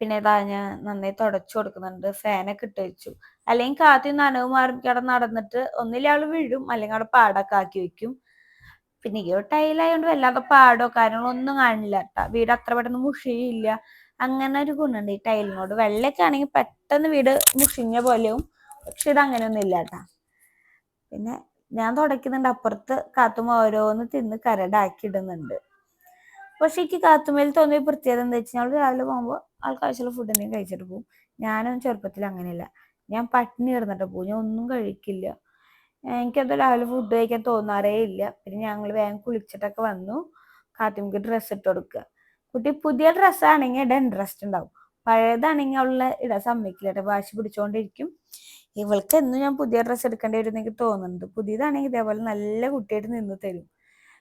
പിന്നെ ഇതാ ഞാൻ നന്നായി തുടച്ചു കൊടുക്കുന്നുണ്ട്, ഫാനൊക്കെ ഇട്ട് വെച്ചു. അല്ലെങ്കിൽ കാത്തി നനവ് മാറി അവിടെ നടന്നിട്ട് ഒന്നില്ല ആള് വീഴും, അല്ലെങ്കിൽ അവിടെ പാടൊക്കെ ആക്കി വെക്കും. പിന്നെ ഈ ഒരു ടൈലായതുകൊണ്ട് വല്ലാതെ പാടോ കാര്യങ്ങളോ ഒന്നും കാണില്ല കേട്ടോ. വീട് അത്ര പെട്ടെന്ന് മുഷിയില്ല, അങ്ങനെ ഒരു ഗുണമുണ്ട് ഈ ടൈലിനോട്. വെള്ളയൊക്കെ ആണെങ്കിൽ പെട്ടെന്ന് വീട് മുഷിഞ്ഞ പോലെയും, പക്ഷെ ഇത് അങ്ങനെയൊന്നും ഇല്ല കേട്ടാ. പിന്നെ ഞാൻ തുടയ്ക്കുന്നുണ്ട്, അപ്പുറത്ത് കാത്തുമ്മ ഓരോന്ന് തിന്ന് കരടാക്കി ഇടുന്നുണ്ട്. പക്ഷെ എനിക്ക് കാത്തുമ്മയിൽ തോന്നിയ പ്രത്യേകത എന്താ വെച്ചാൽ ഞങ്ങൾ രാവിലെ പോകുമ്പോൾ ആൾക്കാവശ്യമുള്ള ഫുഡ് എന്തെങ്കിലും കഴിച്ചിട്ട് പോകും. ഞാനൊന്നും ചെറുപ്പത്തിൽ അങ്ങനെയല്ല, ഞാൻ പട്ടിണി കിടന്നിട്ട് പോകും, ഞാൻ ഒന്നും കഴിക്കില്ല. എനിക്കത് രാവിലെ ഫുഡ് കഴിക്കാൻ തോന്നാറേ ഇല്ല. പിന്നെ ഞങ്ങൾ വേഗം കുളിച്ചിട്ടൊക്കെ വന്നു കാത്തുമ്മക്ക് ഡ്രസ്സ് ഇട്ട് കൊടുക്കുക. കുട്ടി പുതിയ ഡ്രസ്സാണെങ്കിൽ ഇടാൻ ഇൻട്രസ്റ്റ് ഉണ്ടാവും, പഴയതാണെങ്കിൽ അവളെ ഇടാൻ സമ്മതിക്കില്ല, വാശി പിടിച്ചോണ്ടിരിക്കും. ഇവൾക്ക് എന്നും ഞാൻ പുതിയ ഡ്രസ്സ് എടുക്കേണ്ടി വരും എന്ന് എനിക്ക് തോന്നുന്നുണ്ട്. പുതിയതാണെങ്കിൽ ഇതേപോലെ നല്ല കുട്ടിയായിട്ട് നിന്ന് തരും.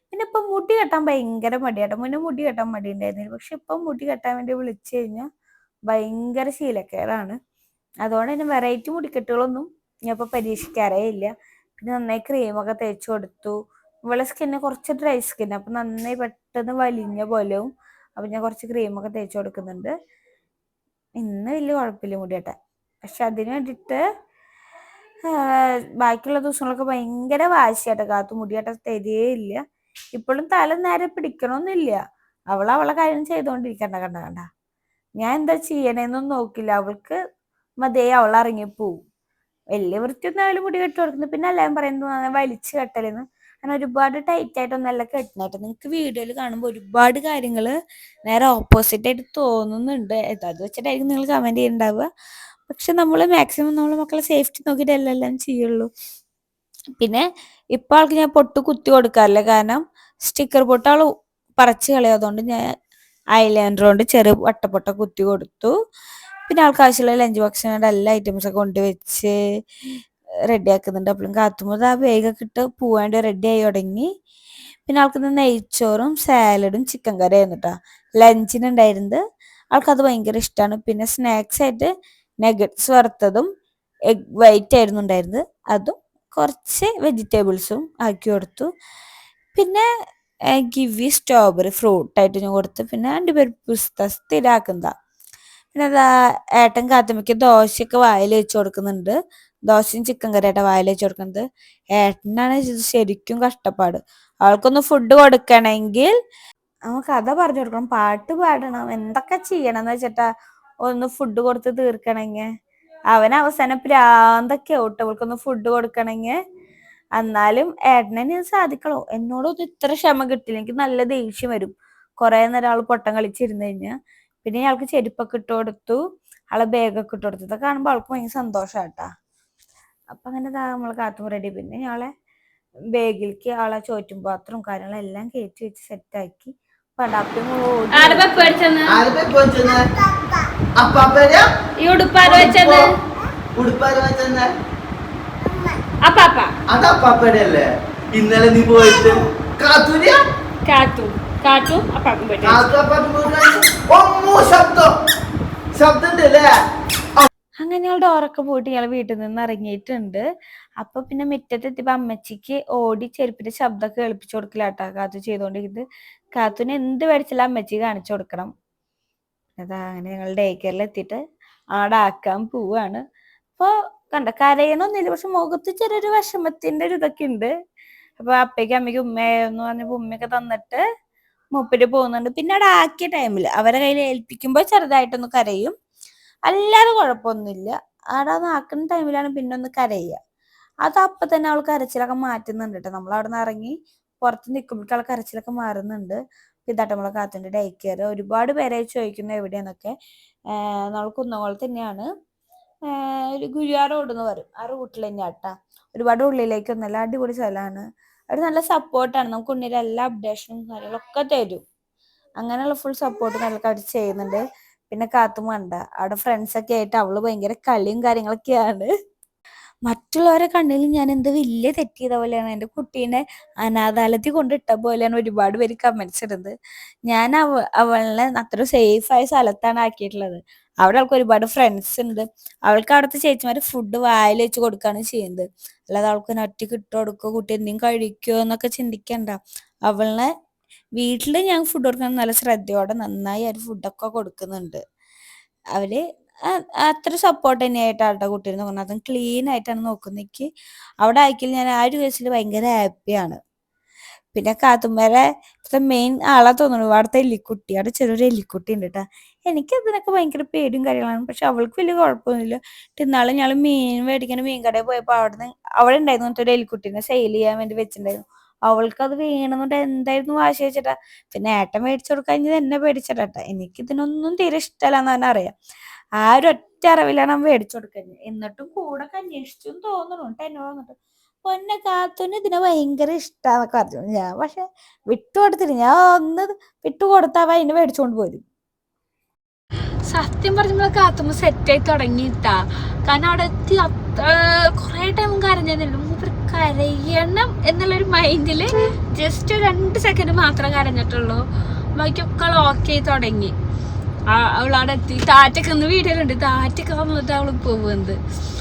പിന്നെ ഇപ്പം മുടി കെട്ടാൻ ഭയങ്കര മടിയാട്ടോ. മുന്നേ മുടി കെട്ടാൻ മടി ഉണ്ടായിരുന്നില്ല, പക്ഷെ ഇപ്പം മുടി കെട്ടാൻ വേണ്ടി വിളിച്ചു കഴിഞ്ഞാൽ ഭയങ്കര ശീലക്കേടാണ്. അതുകൊണ്ട് തന്നെ വെറൈറ്റി മുടിക്കെട്ടുകളൊന്നും ഞാൻ ഇപ്പം പരീക്ഷിക്കാറേ ഇല്ല. പിന്നെ നന്നായി ക്രീമൊക്കെ തേച്ച് കൊടുത്തു. ഇവളെ സ്കിന്ന് കുറച്ച് ഡ്രൈ സ്കിൻ, അപ്പം നന്നായി പെട്ടെന്ന് വലിഞ്ഞ പോലെയും. അപ്പം ഞാൻ കുറച്ച് ക്രീമൊക്കെ തേച്ച് കൊടുക്കുന്നുണ്ട്. ഇന്ന് വലിയ കുഴപ്പമില്ല മുടി കെട്ടാൻ. പക്ഷെ അതിന് വേണ്ടിയിട്ട് ബാക്കിയുള്ള ദിവസങ്ങളൊക്കെ ഭയങ്കര വാശിയാട്ടോ. കാത്തു മുടി കെട്ടാൻ തരികയില്ല. ഇപ്പോഴും തല നേരെ പിടിക്കണമെന്നില്ല, അവളെ കാര്യം ചെയ്തുകൊണ്ടിരിക്കണ്ട. കണ്ട ഞാൻ എന്താ ചെയ്യണേന്നൊന്നും നോക്കില്ല, അവൾക്ക് മതിയെ അവൾ ഇറങ്ങിപ്പോവും. വലിയ വൃത്തിയൊന്നും അവൾ മുടി കെട്ടി കൊടുക്കുന്നത്. പിന്നെ എല്ലാം പറയുന്നത് വലിച്ചു കെട്ടലെന്ന്. അങ്ങനെ ഒരുപാട് ടൈറ്റ് ആയിട്ടൊന്നല്ല കെട്ടണായിട്ട്. നിങ്ങൾക്ക് വീഡിയോയിൽ കാണുമ്പോൾ ഒരുപാട് കാര്യങ്ങൾ നേരെ ഓപ്പോസിറ്റ് ആയിട്ട് തോന്നുന്നുണ്ട്. അത് വെച്ചിട്ടായിരിക്കും നിങ്ങൾ കമന്റ് ചെയ്യുന്നുണ്ടാവുക. പക്ഷെ നമ്മൾ മാക്സിമം നമ്മൾ മക്കളെ സേഫ്റ്റി നോക്കിയിട്ട് എല്ലാം ചെയ്യുള്ളൂ. പിന്നെ ഇപ്പം ആൾക്ക് ഞാൻ പൊട്ട് കുത്തി കൊടുക്കാറില്ല, കാരണം സ്റ്റിക്കർ പൊട്ട് ആൾ പറിച്ച് കളയാതുകൊണ്ട് ഞാൻ ഐലൈനർ കൊണ്ട് ചെറിയ വട്ടപ്പൊട്ട കുത്തി കൊടുത്തു. പിന്നെ ആൾക്ക് ആവശ്യമുള്ള ലഞ്ച് ബോക്സിനോട് എല്ലാ ഐറ്റംസൊക്കെ കൊണ്ടുവച്ച് റെഡി ആക്കുന്നുണ്ട്. അപ്പോഴും കാത്തുമ്പോൾ ആ വേഗമൊക്കെ ഇട്ട് പോവാണ്ട് റെഡി ആയി തുടങ്ങി. പിന്നെ ആൾക്ക് നെയ്ച്ചോറും സാലഡും ചിക്കൻ കറി ആയിരുന്നു കേട്ടോ ലഞ്ചിനുണ്ടായിരുന്നത്. ആൾക്കത് ഭയങ്കര ഇഷ്ടമാണ്. പിന്നെ സ്നാക്സ് ആയിട്ട് നഗറ്റ്സ് വറുത്തതും എഗ് വൈറ്റ് ആയിരുന്നു ഉണ്ടായിരുന്നത്, അതും കുറച്ച് വെജിറ്റബിൾസും ആക്കി കൊടുത്തു. പിന്നെ കിവി സ്ട്രോബെറി ഫ്രൂട്ടായിട്ട് ഞാൻ കൊടുത്തു. പിന്നെ അണ്ടിപ്പരിപ്പ് പിസ്ത സ്ഥിരാക്കുന്നതാ. പിന്നെ അതാ ഏട്ടൻ കാത്തുമ്മയ്ക്ക് ദോശയൊക്കെ വായിൽ വെച്ച് കൊടുക്കുന്നുണ്ട്. ദോശയും ചിക്കൻ കറിയായിട്ടാ വായിൽ വെച്ച് കൊടുക്കുന്നത്. ഏട്ടനാണ് ഇത് ശരിക്കും കഷ്ടപ്പാട്. ആൾക്കൊന്ന് ഫുഡ് കൊടുക്കണമെങ്കിൽ നമുക്ക് കഥ പറഞ്ഞു കൊടുക്കണം, പാട്ട് പാടണം, എന്തൊക്കെ ചെയ്യണം എന്ന് വെച്ചിട്ടാ ഒന്ന് ഫുഡ് കൊടുത്ത് തീർക്കണമെങ്കിൽ. അവൻ അവസാനം പ്രാന്തൊക്കെ ആവട്ടെ അവൾക്കൊന്ന് ഫുഡ് കൊടുക്കണമെങ്കിൽ. എന്നാലും ഏട്ടനെ സാധിക്കണോ, എന്നോടൊന്നും ഇത്ര ക്ഷമ കിട്ടില്ല. എനിക്ക് നല്ല ദേഷ്യം വരും കുറെ നേരം ആൾ പൊട്ടം കളിച്ചിരുന്നു കഴിഞ്ഞാൽ. പിന്നെ ആൾക്ക് ചെരുപ്പൊക്കെ ഇട്ട് കൊടുത്തു, ആളെ ബാഗൊക്കെ ഇട്ട് കൊടുത്തു. ഇതൊക്കെ കാണുമ്പോൾ ആൾക്ക് ഭയങ്കര സന്തോഷാട്ടാ. അപ്പൊ അങ്ങനെ നമ്മൾ കാത്തും റെഡി. പിന്നെ ഞങ്ങളെ ബാഗിലേക്ക് ആളെ ചോറ്റും പാത്രവും കാര്യങ്ങളെല്ലാം കയറ്റി വെച്ച് സെറ്റാക്കി. ഇന്നലെ നീ പോയിട്ട് അങ്ങനെ ഞങ്ങൾ ഡോറൊക്കെ പോയിട്ട് ഞങ്ങൾ വീട്ടിൽ നിന്ന് ഇറങ്ങിയിട്ടുണ്ട്. അപ്പൊ പിന്നെ മുറ്റത്തെത്തിയപ്പോ അമ്മച്ചിക്ക് ഓടി ചെരുപ്പിന്റെ ശബ്ദമൊക്കെ കേൾപ്പിച്ചു കൊടുക്കില്ലാട്ടാ കാത്തു ചെയ്തോണ്ടിരിക്കുന്നത്. കാത്തുവിന് എന്ത് പഠിച്ചാലും അമ്മച്ചി കാണിച്ചു കൊടുക്കണം. അതാ അങ്ങനെ ഞങ്ങൾ ഡേ കെയറിൽ എത്തിയിട്ട് ആടെ ആക്കാൻ പോവാണ്. അപ്പൊ കണ്ട കരയണൊന്നുമില്ല, പക്ഷെ മുഖത്ത് ചെറിയൊരു വിഷമത്തിന്റെ ഒരു ഇതൊക്കെ ഉണ്ട്. അപ്പൊ അപ്പയ്ക്ക് അമ്മയ്ക്ക് ഉമ്മയെന്ന് പറഞ്ഞപ്പോ ഉമ്മയൊക്കെ തന്നിട്ട് മൂപ്പര് പോകുന്നുണ്ട്. പിന്നെ അവിടെ ആക്കിയ ടൈമിൽ അവരെ കയ്യിൽ ഏൽപ്പിക്കുമ്പോൾ ചെറുതായിട്ടൊന്ന് കരയും, അല്ലാതെ കുഴപ്പമൊന്നുമില്ല. അവിടെ അത് ആക്കുന്ന ടൈമിലാണ് പിന്നെ ഒന്ന് കരയുക. അത് അപ്പൊ തന്നെ അവൾ കരച്ചിലൊക്കെ മാറ്റുന്നുണ്ട് കേട്ടോ. നമ്മൾ അവിടെ നിന്ന് ഇറങ്ങി പുറത്ത് നിൽക്കുമ്പോഴേക്കും അവൾ കരച്ചിലൊക്കെ മാറുന്നുണ്ട്. ഇതാട്ടെ നമ്മളെ കാത്തുന്റെ ഡേ കെയർ. ഒരുപാട് പേരായി ചോദിക്കുന്നു എവിടെയാന്നൊക്കെ. നമ്മൾ കുന്നംകുളത്ത് തന്നെയാണ്, ഒരു ഗുരുവായൂർ റോഡ് എന്ന് പറയും, ആ റൂട്ടിൽ തന്നെയാട്ടാ. ഒരുപാട് ഉള്ളിലേക്കൊന്നല്ല, അടിപൊളി സ്ഥലമാണ്. അവർ നല്ല സപ്പോർട്ടാണ്, നമുക്ക് ഉണ്ണിയുടെ എല്ലാ അപ്ഡേഷനും കാര്യങ്ങളൊക്കെ തരും. അങ്ങനെയുള്ള ഫുൾ സപ്പോർട്ട് നമുക്ക് അവർ ചെയ്യുന്നുണ്ട്. പിന്നെ കാത്തും കണ്ട അവിടെ ഫ്രണ്ട്സൊക്കെ ആയിട്ട് അവള് ഭയങ്കര കളിയും കാര്യങ്ങളൊക്കെയാണ്. മറ്റുള്ളവരെ കണ്ണിൽ ഞാൻ എന്ത് വലിയ തെറ്റ് ചെയ്ത പോലെയാണ്, എൻ്റെ കുട്ടീനെ അനാഥാലയത്തിൽ കൊണ്ടിട്ട പോലെയാണ് ഒരുപാട് പേര് കമന്റ്സ് ഇടുന്നത്. ഞാൻ അവളെ അത്ര സേഫ് ആയ സ്ഥലത്താണ് ആക്കിയിട്ടുള്ളത്. അവിടെ അവൾക്ക് ഒരുപാട് ഫ്രണ്ട്സ് ഉണ്ട്. അവൾക്ക് അവിടുത്തെ ചേച്ചിമാര് ഫുഡ് വായിൽ വെച്ച് കൊടുക്കുകയാണ് ചെയ്യുന്നത്. അല്ലാതെ അവൾക്ക് ഒറ്റയ്ക്ക് ഇട്ട് കൊടുക്കുക, കുട്ടി എന്തെങ്കിലും കഴിക്കുമോ എന്നൊക്കെ ചിന്തിക്കണ്ട. അവളെ വീട്ടിൽ ഞാൻ ഫുഡ് കൊടുക്കാൻ നല്ല ശ്രദ്ധയോടെ നന്നായി അവർ ഫുഡൊക്കെ കൊടുക്കുന്നുണ്ട്. അവര് അത്ര സപ്പോർട്ട് തന്നെയായിട്ടാട്ടോ കുട്ടീനെ നോക്കുന്നത്. അതും ക്ലീൻ ആയിട്ടാണ് നോക്കുന്നത്. അവിടെ ആയിക്കില്ല ഞാൻ ആ ഒരു കേസിൽ ഭയങ്കര ഹാപ്പിയാണ്. പിന്നെ കാത്തുമ്മേരെ മെയിൻ ആളാ തോന്നുന്നു അവിടുത്തെ എല്ലിക്കുട്ടി. അവിടെ ചെറിയൊരു എല്ലിക്കുട്ടി ഉണ്ട് കേട്ടോ. എനിക്ക് അതിനൊക്കെ ഭയങ്കര പേടിയും കാര്യങ്ങളാണ്, പക്ഷെ അവൾക്ക് വലിയ കുഴപ്പമൊന്നുമില്ല. ഇന്നാളെ ഞങ്ങൾ മീൻ മേടിക്കാൻ മീൻ കടയിൽ പോയപ്പോൾ അവിടെ ഉണ്ടായിരുന്നു ഒരു എലിക്കുട്ടീനെ സെയിൽ ചെയ്യാൻ വേണ്ടി വെച്ചിട്ടുണ്ടായിരുന്നു. അവൾക്ക് അത് വേണമെന്നുണ്ട് എന്തായിരുന്നു വാശി വെച്ചിട്ടാ. പിന്നെ ഏട്ടൻ മേടിച്ചു കൊടുക്കാൻ എന്നെ പേടിച്ചിട്ടാ. എനിക്ക് ഇതിനൊന്നും തീരെ ഇഷ്ടമല്ലാന്ന് തന്നെ അറിയാം. ആ ഒരു ഒറ്റ അറിവിലാണ് അവൻ മേടിച്ചു കൊടുക്കുന്നത്. എന്നിട്ടും കൂടെ അന്വേഷിച്ചു തോന്നുന്നു എന്നോട് വന്നിട്ട് പൊന്നെ കാത്തുന് ഇതിനെ ഭയങ്കര ഇഷ്ടാന്നൊക്കെ പറഞ്ഞു. ഞാൻ പക്ഷെ വിട്ടുകൊടുത്തില്ല. ഞാൻ ഒന്ന് വിട്ടുകൊടുത്താവ അതിനെ മേടിച്ചോണ്ട് പോരും. സത്യം പറഞ്ഞപ്പോൾ കാത്തുമ്പോ സെറ്റായി തുടങ്ങിയിട്ടാ. കാരണം അവിടെ എത്തി കുറെ ടൈം കരഞ്ഞിരുന്നില്ല. മൂപ്പർ കരയണം എന്നുള്ളൊരു മൈൻഡില് ജസ്റ്റ് 2 സെക്കൻഡ് മാത്രമേ കരഞ്ഞിട്ടുള്ളൂ. ബാക്കിയൊക്കെ ഓക്കെ തുടങ്ങി. അവളവിടെ എത്തി. താറ്റൊക്കെ ഒന്ന് വീഡിയോയിലുണ്ട്, താറ്റൊക്കെ വന്നിട്ട് അവള് പോകുന്നത്.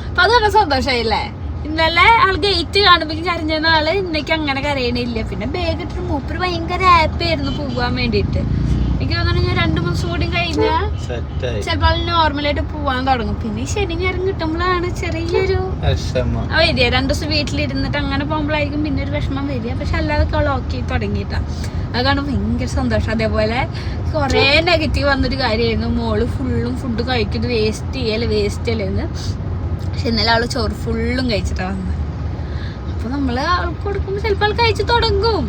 അപ്പൊ അത് നല്ല സന്തോഷമായില്ലേ. ഇന്നലെ ആൾ ഗേറ്റ് കാണുമ്പോഴേക്കും കരഞ്ഞ ആള് ഇന്നേക്ക് അങ്ങനെ കരയണില്ല. പിന്നെ ബാഗ് ഇട്ടിട്ട് മൂപ്പര് ഭയങ്കര ഹാപ്പി ആയിരുന്നു പോവാൻ വേണ്ടിയിട്ട്. എനിക്ക് തോന്നുന്നു ഞാൻ 2 ദിവസം കൂടി കഴിഞ്ഞാൽ ചിലപ്പോൾ ആൾ നോർമലായിട്ട് പോവാൻ തുടങ്ങും. പിന്നെ ശനി ഞായറും കിട്ടുമ്പോഴാണ് ചെറിയൊരു വരിക. 2 ദിവസം വീട്ടിലിരുന്നിട്ട് അങ്ങനെ പോകുമ്പോഴായിരിക്കും പിന്നെ ഒരു വിഷമം വരിക. പക്ഷെ അല്ലാതൊക്കെ അവൾ ഓക്കെ തുടങ്ങിയിട്ടാ. അത് കാണുമ്പോൾ ഭയങ്കര സന്തോഷം. അതേപോലെ കുറേ നെഗറ്റീവ് വന്നൊരു കാര്യമായിരുന്നു, മോള് ഫുള്ളും ഫുഡ് കഴിക്കുന്നത് വേസ്റ്റ് ചെയ്യല്ലെന്ന്. പക്ഷെ ഇന്നലെ അവള് ചോറ് ഫുള്ളും കഴിച്ചിട്ടാ വന്നത്. അപ്പൊ നമ്മള് അവൾക്ക് കൊടുക്കുമ്പോൾ ചിലപ്പോൾ ആൾ കഴിച്ചു തുടങ്ങും,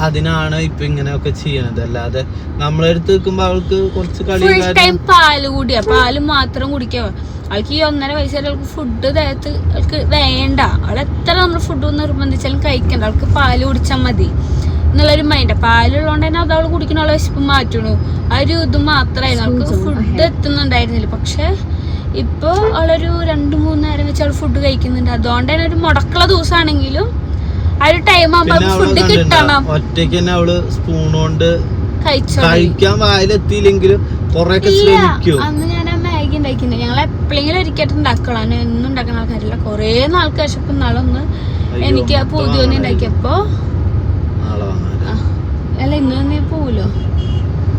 അതിനാണ് ഇപ്പൊ ഇങ്ങനെയൊക്കെ ചെയ്യണത്. അല്ലാതെ നമ്മളെടുത്ത് വെക്കുമ്പോ അവൾക്ക് കുറച്ച് ഫുൾ ടൈം പാല് കൂടിയാ, പാല് മാത്രം കുടിക്കാ. അവൾക്ക് ഈ 1.5 വയസ്സ് വരെ അവൾക്ക് ഫുഡ് ദേഹത്ത് അവൾക്ക് വേണ്ട. അവൾ എത്ര നമ്മൾ ഫുഡ് നിർബന്ധിച്ചാലും കഴിക്കണ്ട, അവൾക്ക് പാല് കുടിച്ചാൽ മതി എന്നുള്ളൊരു മൈൻഡാ. പാലുള്ളതുകൊണ്ട് തന്നെ അത് അവൾ കുടിക്കണ അവളെ വിശപ്പ് മാറ്റണു. ആ ഒരു ഇത് മാത്രമായിരുന്നു, അവൾക്ക് ഫുഡ് എത്തുന്നുണ്ടായിരുന്നില്ല. പക്ഷെ ഇപ്പൊ അവളൊരു 2-3 നേരം വെച്ച് അവൾ ഫുഡ് കഴിക്കുന്നുണ്ട്. അതുകൊണ്ട് തന്നെ ഒരു മുടക്കുള്ള ദിവസമാണെങ്കിലും ആ ഒരു ടൈം ആകുമ്പോ ഫുഡ് കിട്ടണം. ഒറ്റയ്ക്ക് തന്നെ അവള് സ്പൂൺ കൊണ്ട് കഴിക്കാൻ വായിലെത്തിയില്ലെങ്കിലും കൊറേയൊക്കെ ശ്രമിക്കും. അന്ന് ഞാൻ ആ മാഗി ഉണ്ടാക്കിണ്ട്. ഞങ്ങൾ എപ്പോഴെങ്കിലും ഒരിക്കലും ഉണ്ടാക്കണം, എന്നും ഉണ്ടാക്കുന്ന ആൾക്കാരില്ല. കൊറേ നാൾക്ക് വിശപ്പ് നാളൊന്ന് എനിക്ക് പുതിയൊന്ന് ഉണ്ടാക്കിയപ്പോ അല്ല ഇന്ന് തന്നെ പോവല്ലോ,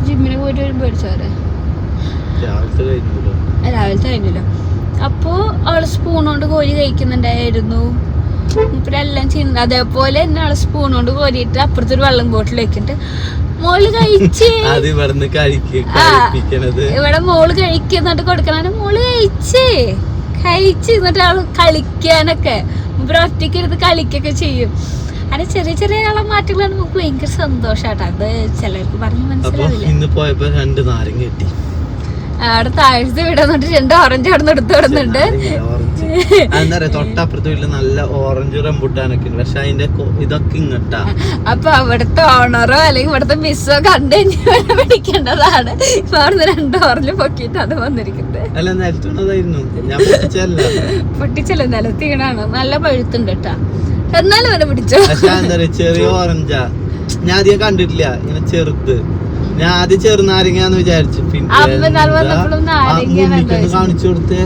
ജിമ്മിന് പോയിട്ട് വരുമ്പോ മേടിച്ചവരെ രാവിലത്തെ കഴിഞ്ഞല്ലോ. അപ്പൊ അവള് സ്പൂൺ കൊണ്ട് കോരി കഴിക്കുന്നുണ്ടായിരുന്നു. എല്ലാം ചെയ്യുന്നുണ്ട്. അതേപോലെ തന്നെ അവള് സ്പൂൺ കൊണ്ട് കോരിയിട്ട് അപ്പുറത്തൊരു വെള്ളം ബോട്ടിൽ വെക്കിട്ട് മോള് കഴിച്ച് ഇവിടെ മോള് കഴിക്കുന്നിട്ട് കൊടുക്കണ മോള് കഴിച്ച് എന്നിട്ട് അവള് കളിക്കാനൊക്കെ ഇവര് ഒറ്റയ്ക്ക് ഇരുന്ന് കളിക്കൊക്കെ ചെയ്യും. അങ്ങനെ ചെറിയ ചെറിയ മാറ്റങ്ങളാണ് നമുക്ക് ഭയങ്കര സന്തോഷാട്ടോ. അത് ചിലർക്ക് പറഞ്ഞ് മനസ്സിലാവില്ല. അവിടെ താഴത്തെ വീട് വന്നിട്ട് 2 ഓറഞ്ച് അവിടെ നിന്ന് എടുത്ത് വിടുന്നുണ്ട്. തൊട്ടപ്പുറത്ത് വീട്ടില് നല്ല ഓറഞ്ച് റംബുട്ടാനൊക്കെ ഉണ്ട്. പക്ഷെ അതിന്റെ ഇതൊക്കെ ഇങ്ങട്ടാ. അപ്പൊ അവിടുത്തെ ഓണറോ അല്ലെങ്കിൽ ഇവിടുത്തെ മിസ്സോ കണ്ടു കഴിഞ്ഞാൽ പിടിക്കേണ്ടതാണ്. ഇപ്പൊ അവിടുന്ന് 2 ഓറഞ്ച് പൊക്കിയിട്ടാണ് വന്നിരിക്കുന്നത്. അല്ല നിലത്തുന്നതായിരുന്നു, ഞാൻ പൊട്ടിച്ചല്ല നിലത്ത് വീണാണ്. നല്ല പഴുത്തുണ്ട് കേട്ടാ, എന്നാലും അവനെ പിടിച്ചോ. പക്ഷെ എന്താ പറയാ, ചെറിയ ഓറഞ്ചാ. ഞാൻ അധികം കണ്ടിട്ടില്ല ഇങ്ങനെ ചെറുത്. ഞാൻ ആദ്യം ചെറുനാരങ്ങാന്ന് വിചാരിച്ചു, പിന്നെ കാണിച്ചു കൊടുത്തേ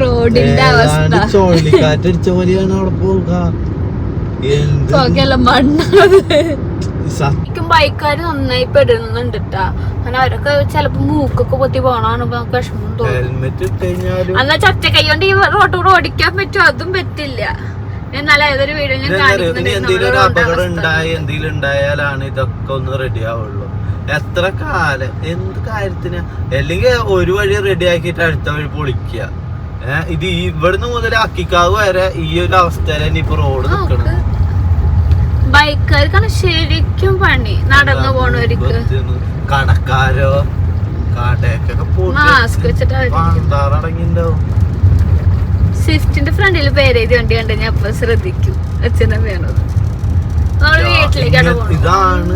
റോഡിന്റെ അവസ്ഥ ചുഴലിക്കാറ്റടിച്ച പോലെയാണ് അവിടെ പോവുക. ബൈക്കാര് നന്നായി പെടുന്നുണ്ട് കേട്ടാ. അങ്ങനെ അവരൊക്കെ ചിലപ്പോ മൂക്കൊക്കെ പൊത്തി പോണാണ് വിഷമം തോന്നും. എന്നാ ചച്ച കൈ കൊണ്ട് ഈ റോട്ടൂടെ ഓടിക്കാൻ പറ്റുമോ? അതും പറ്റില്ല. എന്നാലും ഏതൊരു വീഡിയോ എന്തെങ്കിലും അപകടം എന്തെങ്കിലും ഉണ്ടായാലാണ് ഇതൊക്കെ ഒന്ന് റെഡി ആവുള്ളൂ. എത്ര കാലം എന്ത് കാര്യത്തിന്? അല്ലെങ്കിൽ ഒരു വഴി റെഡി ആക്കിയിട്ട് അടുത്ത വഴി പൊളിക്കുക. ഇത് ഇവിടുന്ന് മുതൽ അക്കിക്കാവ് വരെ ഈ ഒരു അവസ്ഥയിൽ തന്നെ ഇപ്പൊ റോഡ് നിൽക്കണം. ബൈക്കാർക്കാണ് ശരിക്കും പണി, നടന്നു പോണവർക്ക്. കടക്കാരോ കടയൊക്കെ മാസ്ക് വെച്ചിട്ടാറടങ്ങിണ്ടാവും. സ്വിഫ്റ്റിന്റെ ഫ്രണ്ടിൽ പേരെഴുതി വണ്ടി കണ്ട് ഞാൻ അപ്പൊ ശ്രദ്ധിക്കും അച്ഛനെ വേണത്. നമ്മള് വീട്ടിലേക്കാണ് ഇതാണ്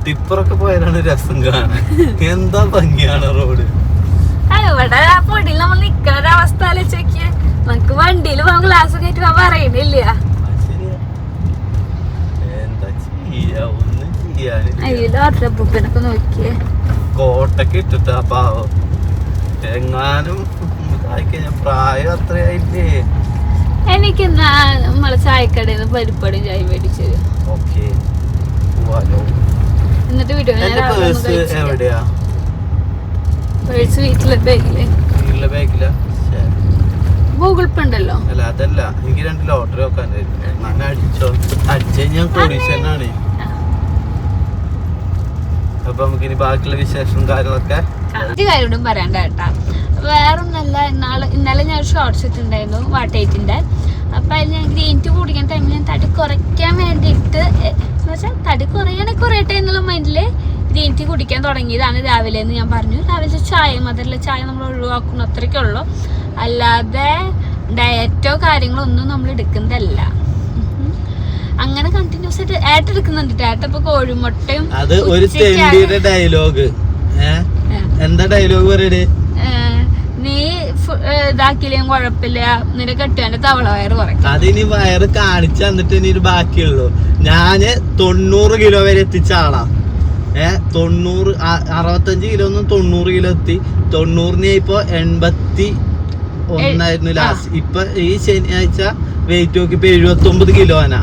ടിപ്പറൊക്കെ പോയാലാണ് രസം കാണാൻ. എന്താ ഭംഗിയാണ് റോഡ്. ഇവിടെ പൊടിയിൽ നമ്മൾ നിക്കുന്ന അവസ്ഥ ആലോചിക്കുക. നമുക്ക് വണ്ടിയിൽ പോകാൻ ഗ്ലാസ് കയറ്റി പോകാൻ പറയുന്നില്ല. അയ്യോപ്പനൊക്കെ നോക്കിയേ കോട്ടൊക്കെ ഇട്ടിട്ടാ പാവം. എങ്ങാനും പ്രായം അത്രയായില്ലേ. എനിക്ക് നമ്മളെ ചായക്കടയിൽ നിന്ന് പരിപ്പടിയും ചായ മേടിച്ചു. എന്നിട്ട് വീട്ടിൽ എവിടെയാ വീട്ടിലെ ബാഗില് ഗൂഗിൾ പേ ഉണ്ടല്ലോ. അല്ല അതല്ല, എനിക്ക് 2 ലോട്ടറി വെക്കാനായിരുന്നു. അടിച്ച ഞാൻ കോടീശ്വരനാണ്. അപ്പൊ നമുക്ക് ഇനി ബാക്കിയുള്ള വിശേഷം കാര്യങ്ങളൊക്കെ കാര്യമൊന്നും പറയണ്ട കേട്ടാ. വേറൊന്നല്ല, ഇന്നലെ ഞാൻ ഷോർട്സ് ഇട്ടുണ്ടായിരുന്നു വാട്ടേറ്റിന്റെ. അപ്പൊ അതിൽ ഞാൻ ഗ്രീൻ ടീ കുടിക്കുന്ന ടൈമിൽ ഞാൻ തടി കുറയ്ക്കാൻ വേണ്ടിയിട്ട് എന്ന് വെച്ചാൽ തടി കുറയട്ടെ എന്നുള്ള മൈൻഡില് ഗ്രീൻ ടീ കുടിക്കാൻ തുടങ്ങിയതാണ് രാവിലെ എന്ന് ഞാൻ പറഞ്ഞു. രാവിലത്തെ ചായ മധുരമുള്ള ചായ നമ്മൾ ഒഴിവാക്കുന്നു, അത്രയ്ക്കേ ഉള്ളൂ. അല്ലാതെ ഡയറ്റോ കാര്യങ്ങളോ ഒന്നും നമ്മൾ എടുക്കുന്നതല്ല. അങ്ങനെ കണ്ടിന്യൂസ് ആയിട്ട് ഏട്ടെടുക്കുന്നുണ്ട്. ഏട്ടപ്പൊ കോഴിമുട്ടയും ഡയലോഗ്. എന്താ ഡയലോഗ് പറയടേ? നീ ഇതാക്കിയില്ലെങ്കിൽ കുഴപ്പമില്ല, നിന്റെ കെട്ടുകാന്റെ തവള വയറ് കുറയ്ക്കും. അതിനി വയറ് കാണിച്ചു തന്നിട്ട് ഇനി ബാക്കിയുള്ളൂ. ഞാന് 90 കിലോ വരെ എത്തിച്ച ആളാ. 65 കിലോ 90 കിലോ എത്തി. 90 ഇപ്പൊ 81 ലാസ്റ്റ്. ഇപ്പൊ ഈ ശനിയാഴ്ച വെയിറ്റ് നോക്കിയപ്പോ 79 കിലോനാ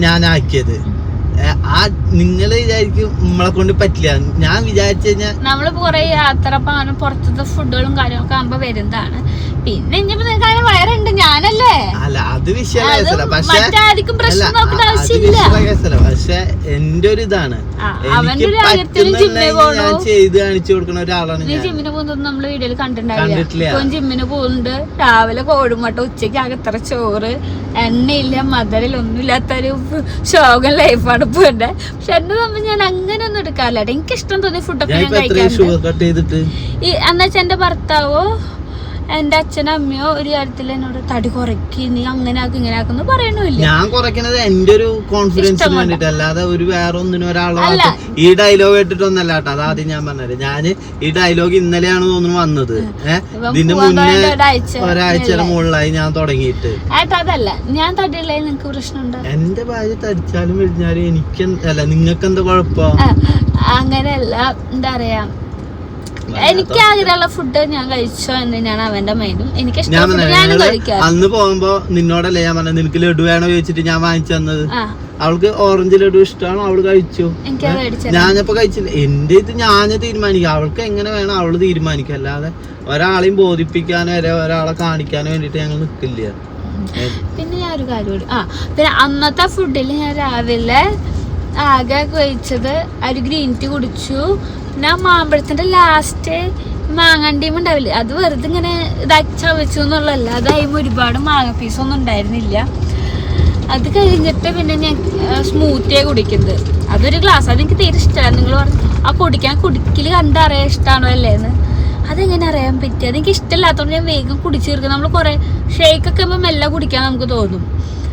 ഞാൻ ആക്കിയത്. നിങ്ങള് വിചാരിക്കും നമ്മളെ കൊണ്ട് പറ്റില്ല. ഞാൻ വിചാരിച്ചു കഴിഞ്ഞാൽ നമ്മളിപ്പോ കൊറേ യാത്ര പുറത്തത്തെ ഫുഡുകളും കാര്യങ്ങളൊക്കെ ആകുമ്പോ വരുന്നതാണ്. പിന്നെ ഇനിയിപ്പോ നിങ്ങൾക്ക് അങ്ങനെ വയറുണ്ട് ഞാനല്ലേ, അല്ല അത് വിഷയമല്ല, പക്ഷെ മറ്റാർക്കും പ്രശ്നം നോക്കേണ്ട ആവശ്യമില്ല. പക്ഷെ എന്റെ ഒരു ഇതാണ്, അവന്റെ ഒരു ഞാൻ ചെയ്ത് കാണിച്ചു കൊടുക്കുന്ന ഒരാളാണ് നീ. ജിമ്മിന് പോകുന്നത് നമ്മള് വീഡിയോയിൽ കണ്ടിട്ടുണ്ടാവില്ല. ഇപ്പൊ ജിമ്മിന് പോകുന്നുണ്ട്, രാവിലെ കോഴിമുട്ട, ഉച്ചയ്ക്ക് അകത്തറ ചോറ്, എണ്ണയില്ല മധുരയില്ല ഒന്നുമില്ലാത്തൊരു ശോകം ലൈഫാണ് ഇപ്പൊ എന്റെ. പക്ഷെ എന്നെ സംബന്ധിച്ച് ഞാൻ അങ്ങനെ ഒന്നും എടുക്കാറില്ല. എനിക്ക് ഇഷ്ടം തോന്നിയ ഫുഡൊക്കെ ഞാൻ കഴിക്കാറുണ്ട്. എന്നുവെച്ചാ എന്റെ ഭർത്താവോ എന്റെ അച്ഛനോ അമ്മയോ ഒരു കാര്യത്തിൽ എന്നോട് തടി കുറയ്ക്ക്, നീ അങ്ങനെ ആക്കും ഇങ്ങനെ ആക്കുന്നു പറയണില്ല. ഞാൻ കുറയ്ക്കുന്നത് എന്റെ ഒരു കോൺഫിഡൻസിന് വേണ്ടിട്ട്, അല്ലാതെ ഒരു വേറെ ഒന്നിനും ഒരാളെ ഈ ഡയലോഗ് കേട്ടിട്ടൊന്നല്ല കേട്ടോ. അതാദ്യം ഞാൻ പറഞ്ഞത്, ഞാൻ ഈ ഡയലോഗ് ഇന്നലെയാണ് തോന്നുന്നു വന്നത്. ഇതിന് മുന്നേ ഒരാഴ്ചയുടെ മുകളിലായി ഞാൻ തുടങ്ങിയിട്ട്. ഏട്ടാ അതല്ല, ഞാൻ തടിയുള്ളേ നിങ്ങക്ക് പ്രശ്നമുണ്ട്? എന്റെ ഭാര്യ തടിച്ചാലും കഴിഞ്ഞാലും എനിക്ക് അല്ല, നിങ്ങൾക്ക് എന്താ കുഴപ്പം? അങ്ങനെയല്ല, എന്താ പറയാ, എനിക്ക് ആഗ്രഹമുള്ള ഫുഡ് ഞാൻ കഴിച്ചോ എന്ന് തന്നെയാണ് അവന്റെ മൈൻഡും. എനിക്ക് അന്ന് പോകുമ്പോ നിന്നോടല്ലേ ഞാൻ പറഞ്ഞത് നിനക്ക് ലഡു വേണോ ചോദിച്ചിട്ട് ഞാൻ വാങ്ങിച്ചു തന്നത്. അവൾക്ക് ഓറഞ്ച് ലഡു ഇഷ്ടമാണോ, അവള് കഴിച്ചു. ഞാനിപ്പോ കഴിച്ചില്ല. എന്റെ ഇത് ഞാൻ തീരുമാനിക്കാം, അവൾക്ക് എങ്ങനെ വേണം അവള് തീരുമാനിക്കാം. അല്ലാതെ ഒരാളെയും ബോധിപ്പിക്കാനോ ഒരാളെ കാണിക്കാനോ വേണ്ടിട്ട് ഞങ്ങൾ നിക്കില്ല. പിന്നെ ഞാൻ ഒരു കാര്യം കൂടി, പിന്നെ അന്നത്തെ ഫുഡിൽ ഞാൻ രാവിലെ ആകെ കഴിച്ചത് ഒരു ഗ്രീൻ ടീ കുടിച്ചു. പിന്നെ മാമ്പഴത്തിന്റെ ലാസ്റ്റ് മാങ്ങാണ്ടിയും ഉണ്ടാവില്ലേ, അത് വെറുതെ ഇങ്ങനെ ഇതാക്കി ചവച്ചു എന്നുള്ളതല്ല, അതായത് ഒരുപാട് മാങ്ങ പീസൊന്നും ഉണ്ടായിരുന്നില്ല. അത് കഴിഞ്ഞിട്ട് പിന്നെ ഞാൻ സ്മൂത്തിയാണ് കുടിക്കുന്നത്. അതൊരു ഗ്ലാസ്, അതെനിക്ക് തീരെ ഇഷ്ടമാണ്. നിങ്ങൾ പറഞ്ഞു ആ കുടിക്കൽ കണ്ടറിയാൻ ഇഷ്ടമാണോ അല്ലേന്ന്. അതെങ്ങനെ അറിയാൻ പറ്റുക? അതെനിക്ക് ഇഷ്ടമില്ലാത്തതുകൊണ്ട് ഞാൻ വേഗം കുടിച്ചു തീർക്കും. നമ്മൾ കുറേ ഷേക്കൊക്കെ ആകുമ്പോൾ മെല്ലെ കുടിക്കാൻ നമുക്ക് തോന്നും.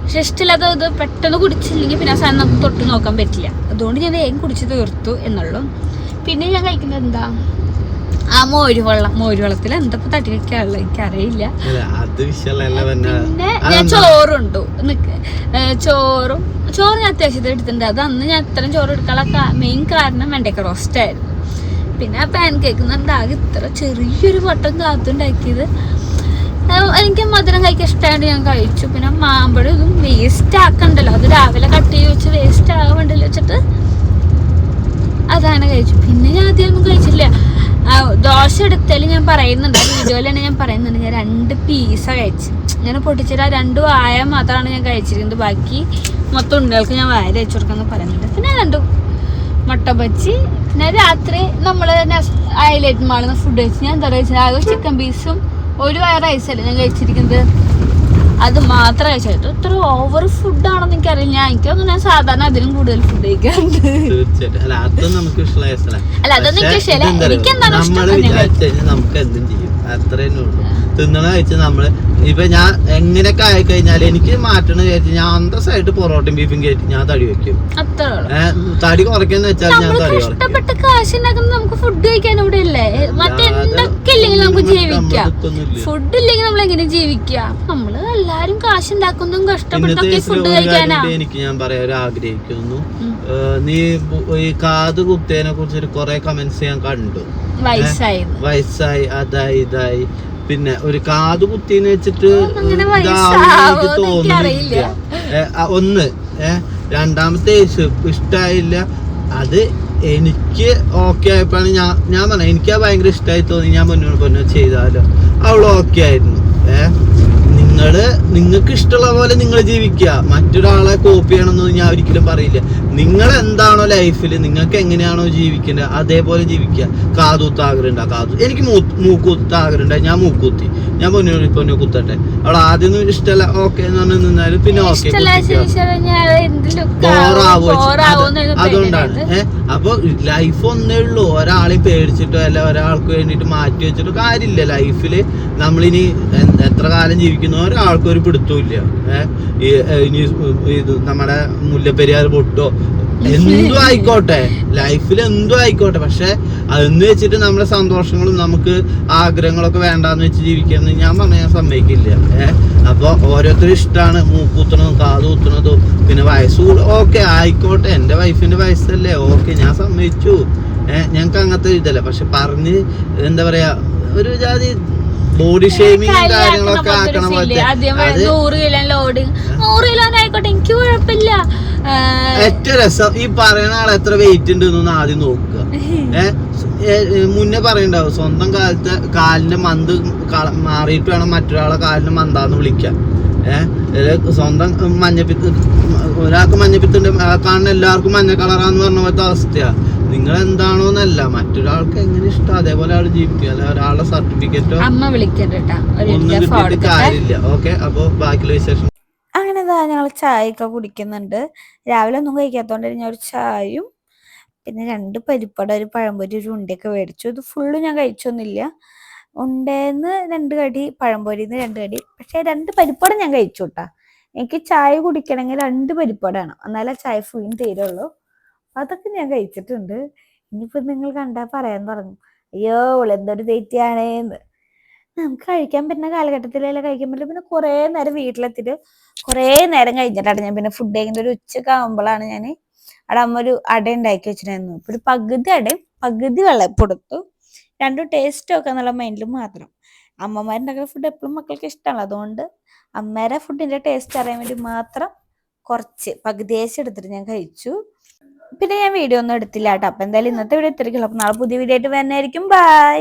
പക്ഷെ ഇഷ്ടമില്ലാത്ത ഇത് പെട്ടെന്ന് കുടിച്ചില്ലെങ്കിൽ പിന്നെ ആ സാധനം നമുക്ക് തൊട്ട് നോക്കാൻ പറ്റില്ല. അതുകൊണ്ട് ഞാൻ വേഗം കുടിച്ച് തീർത്തു എന്നുള്ളൂ. പിന്നെ ഞാൻ കഴിക്കുന്നത് എന്താ, ആ മോരുവെള്ളത്തിൽ എന്താ തട്ടി വെക്കാനുള്ള എനിക്കറിയില്ല. പിന്നെ ഞാൻ ചോറുണ്ടു, ചോറ് ഞാൻ അത്യാവശ്യത്തിൽ എടുത്തിട്ടുണ്ട്. അത് അന്ന് ഞാൻ ഇത്രയും ചോറ് എടുക്കാനുള്ള മെയിൻ കാരണം വെണ്ടയ്ക്ക റോസ്റ്റ് ആയിരുന്നു. പിന്നെ പാൻ കേക്ക് ഉണ്ടാകെ ഇത്ര ചെറിയൊരു വട്ടം കാത്തുണ്ടാക്കിയത്. എനിക്ക് മധുരം കഴിക്കാൻ ഇഷ്ടമായിട്ട് ഞാൻ കഴിച്ചു. പിന്നെ മാമ്പഴം ഇതും വേസ്റ്റ് ആക്കണ്ടല്ലോ, അത് രാവിലെ കട്ട് ചെയ്ത് വെച്ച് വേസ്റ്റ് ആകാൻ വേണ്ടില്ല വെച്ചിട്ട് അതാണ് കഴിച്ചു. പിന്നെ ഞാൻ ആദ്യമൊന്നും കഴിച്ചില്ല. ദോശ എടുത്താലും ഞാൻ പറയുന്നുണ്ട്, ആ വീഡിയോയിൽ തന്നെ ഞാൻ പറയുന്നുണ്ട്, ഞാൻ 2 പീസാണ് കഴിച്ചു. ഞാൻ പൊട്ടിച്ചിട്ട് ആ 2 വായ മാത്രമാണ് ഞാൻ കഴിച്ചിരിക്കുന്നത്. ബാക്കി മൊത്തം ഉണ്ണികൾക്ക് ഞാൻ വായ കഴിച്ചു കൊടുക്കാന്ന് പറയുന്നുണ്ട്. പിന്നെ 2 മുട്ട ബജ്ജി. പിന്നെ രാത്രി നമ്മള് ഹൈലൈറ്റ് മാളുന്ന ഫുഡ് കഴിച്ചു. ഞാൻ എന്താ കഴിച്ചത്, ആകെ ചിക്കൻ പീസും ഒരു വയർ റൈസല്ലേ ഞാൻ കഴിച്ചിരിക്കുന്നത്, അത് മാത്രം കഴിച്ചിട്ട്. ഇത്ര ഓവർ ഫുഡാണെന്ന് എനിക്കറിയില്ല. എനിക്കൊന്നും, ഞാൻ സാധാരണ അതിലും കൂടുതൽ ഫുഡ് കഴിക്കാറുണ്ട്. അല്ല അതൊന്നും ഇഷ്ടമല്ല. എനിക്കെന്താണ് നമുക്ക് എന്തും ചെയ്യും, അത്രേ ഉള്ളൂ. തിന്നണ കഴിച്ച് നമ്മള് ഇപ്പൊ ഞാൻ എങ്ങനെയൊക്കെ ആയിക്കഴിഞ്ഞാൽ എനിക്ക് മാറ്റണം വിചാരിച്ചു ഞാൻ അന്തസ്സായിട്ട് പൊറോട്ടയും ബീഫും കയറ്റി ഞാൻ തടി വെക്കും. തടി കുറയ്ക്കാന്ന് വെച്ചാൽ ഞാൻ തടി ഇഷ്ടപ്പെട്ട കാശുണ്ടാക്കുന്നത് നമുക്ക് ഫുഡ് കഴിക്കാൻ ഇവിടെ ഇല്ലേ. മറ്റെന്തൊക്കെ ഇല്ലെങ്കിൽ നമുക്ക് ജീവിക്കാം, ഫുഡ് ഇല്ലെങ്കിൽ നമ്മൾ എങ്ങനെ ജീവിക്കാം? നമ്മള് എല്ലാരും കാശുണ്ടാക്കുന്നതും കഷ്ടപ്പെട്ടൊക്കെ ഫുഡ് കഴിക്കാനാ. എനിക്ക് ഞാൻ പറയാൻ ആഗ്രഹിക്കുന്നു, നീ ഈ കാത് കുത്തേനെ കുറിച്ച് കുറെ കമന്റ്സ് ഞാൻ കണ്ടു. വയസ്സായി അതായി ഇതായി. പിന്നെ ഒരു കാത് കുത്തിന്ന് വെച്ചിട്ട് എനിക്ക് തോന്നുന്നില്ല. ഒന്ന് രണ്ടാമത്തെ ഇഷ്ടായില്ല. അത് എനിക്ക് ഓക്കെ ആയപ്പോഴാണ് ഞാൻ പറഞ്ഞ എനിക്ക് ഭയങ്കര ഇഷ്ടമായി തോന്നി. ഞാൻ പൊന്നു ചെയ്താലോ അവള് ഓക്കെ ആയിരുന്നു. നിങ്ങൾക്ക് ഇഷ്ടമുള്ള പോലെ നിങ്ങൾ ജീവിക്കുക, മറ്റൊരാളെ കോപ്പി ചെയ്യണമെന്ന് ഞാൻ ഒരിക്കലും പറയില്ല. നിങ്ങൾ എന്താണോ ലൈഫിൽ നിങ്ങൾക്ക് എങ്ങനെയാണോ ജീവിക്കേണ്ടത് അതേപോലെ ജീവിക്കുക. കാതുകുത്ത ആഗ്രഹം എനിക്ക് മൂക്കുത്ത ആഗ്രഹം, ഞാൻ മൂക്കുത്തി, ഞാൻ പൊന്നു കുത്തട്ടെ. അവൾ ആദ്യം ഇഷ്ടമല്ല ഓക്കെ എന്ന് പറഞ്ഞു നിന്നാലും പിന്നെ ഓക്കെ അതുകൊണ്ടാണ്. അപ്പൊ ലൈഫ് ഒന്നേ ഉള്ളൂ. ഒരാളെ പേടിച്ചിട്ടോ അല്ല ഒരാൾക്ക് വേണ്ടിട്ട് മാറ്റി വെച്ചിട്ടോ കാര്യമില്ല. ലൈഫില് നമ്മളിനി എത്ര കാലം ജീവിക്കുന്നു ഒരാൾക്കും ഒരു പിടുത്തവും ഇല്ല. ഇനി ഇത് നമ്മുടെ മുല്ലപ്പെരിയാർ പൊട്ടോ എന്തും ആയിക്കോട്ടെ, ലൈഫിൽ എന്തും ആയിക്കോട്ടെ, പക്ഷെ അതെന്ന് വെച്ചിട്ട് നമ്മുടെ സന്തോഷങ്ങളും നമുക്ക് ആഗ്രഹങ്ങളൊക്കെ വേണ്ടാന്ന് വെച്ച് ജീവിക്കാന്ന് ഞാൻ പറഞ്ഞാൽ സമ്മതിക്കില്ല. അപ്പൊ ഓരോരുത്തരും ഇഷ്ടമാണ് മൂക്കുത്തണതും കാത് കുത്തണതും. പിന്നെ വയസ്സ് ഓക്കെ ആയിക്കോട്ടെ, എന്റെ വൈഫിന്റെ വയസ്സല്ലേ ഓക്കെ, ഞാൻ സമ്മതിച്ചു. ഞങ്ങക്ക് അങ്ങനത്തെ ഇതല്ല. പക്ഷെ പറഞ്ഞ് എന്താ പറയാ ഒരു ജാതി ബോഡി ഷേമിങ് കാര്യങ്ങളൊക്കെ ആക്കണ പോലത്തെ എനിക്ക് കുഴപ്പമില്ല. ഏറ്റവും രസം ഈ പറയുന്ന ആൾ എത്ര വെയിറ്റ് ഉണ്ട് എന്നൊന്ന് ആദ്യം നോക്കുക. മുന്നേ പറയണ്ടാവും സ്വന്തം കാലിന്റെ മന്ത് മാറിയിട്ട് വേണം മറ്റൊരാളെ കാലിന് മന്താന്ന് വിളിക്കാൻ. സ്വന്തം മഞ്ഞപ്പിത്ത്, ഒരാൾക്ക് മഞ്ഞപ്പിത്തുണ്ട്, കാണുന്ന എല്ലാവർക്കും മഞ്ഞ കളറാന്ന് പറഞ്ഞ പോലത്തെ അവസ്ഥയാ. നിങ്ങൾ എന്താണോന്നല്ല, മറ്റൊരാൾക്ക് എങ്ങനെ ഇഷ്ടം അതേപോലെ ആള് ജീവിക്കുക. അല്ല ഒരാളുടെ സർട്ടിഫിക്കറ്റോ ഒന്നും കിട്ടിയിട്ട് കാര്യമില്ല. ഓക്കെ, അപ്പൊ ബാക്കിയുള്ള വിശേഷം. അങ്ങനെ ഞങ്ങൾ ചായയൊക്കെ കുടിക്കുന്നുണ്ട്. രാവിലെ ഒന്നും കഴിക്കാത്തോണ്ട് ഞാൻ ഒരു ചായയും പിന്നെ 2 പരിപ്പട, ഒരു പഴംപൊരി, ഒരു ഉണ്ടയൊക്കെ മേടിച്ചു. ഇത് ഫുള്ള് ഞാൻ കഴിച്ചൊന്നുമില്ല. ഉണ്ടേന്ന് 2 കടി, പഴംപൊരിന്ന് 2 കടി. പക്ഷെ 2 പരിപ്പട ഞാൻ കഴിച്ചു കേട്ടാ. എനിക്ക് ചായ കുടിക്കണമെങ്കിൽ 2 പരിപ്പട വേണം, എന്നാലേ ചായ ഫുള്ളും തീരുള്ളൂ. അതൊക്കെ ഞാൻ കഴിച്ചിട്ടുണ്ട്. ഇനിയിപ്പോ നിങ്ങൾ കണ്ടാൽ പറയാൻ തുടങ്ങും, അയ്യോ എന്തൊരു തെറ്റിയാണേന്ന്. നമുക്ക് കഴിക്കാൻ പറ്റുന്ന കാലഘട്ടത്തിലല്ലേ കഴിക്കാൻ പറ്റില്ല. പിന്നെ കുറേ നേരം വീട്ടിലെത്തിയിട്ട് കുറേ നേരം കഴിഞ്ഞിട്ടാണ് ഞാൻ പിന്നെ ഫുഡ് കഴിക്കുന്നത്. ഒരു ഉച്ചയൊക്കെ ആകുമ്പോഴാണ് ഞാൻ അവിടെ അമ്മ ഒരു അട ഉണ്ടാക്കി വെച്ചിട്ടുണ്ടായിരുന്നു. ഇപ്പൊ ഒരു പകുതി അടയും പകുതി വെള്ളപ്പെടുത്തു. രണ്ടും ടേസ്റ്റ് ഒക്കെ എന്നുള്ള മൈൻഡിൽ മാത്രം. അമ്മമാരുണ്ടാക്കുന്ന ഫുഡ് എപ്പോഴും മക്കൾക്ക് ഇഷ്ടമാണ്. അതുകൊണ്ട് അമ്മേരെ ഫുഡിന്റെ ടേസ്റ്റ് അറിയാൻ വേണ്ടി മാത്രം കുറച്ച് പകുതിയേശം എടുത്തിട്ട് ഞാൻ കഴിച്ചു. പിന്നെ ഞാൻ വീഡിയോ ഒന്നും എടുത്തില്ല കേട്ടോ. അപ്പൊ എന്തായാലും ഇന്നത്തെ വീഡിയോ ഇത്രയ്ക്കുള്ളൂ. അപ്പൊ നാളെ പുതിയ വീഡിയോ ആയിട്ട് വരുന്നതായിരിക്കും. ബൈ.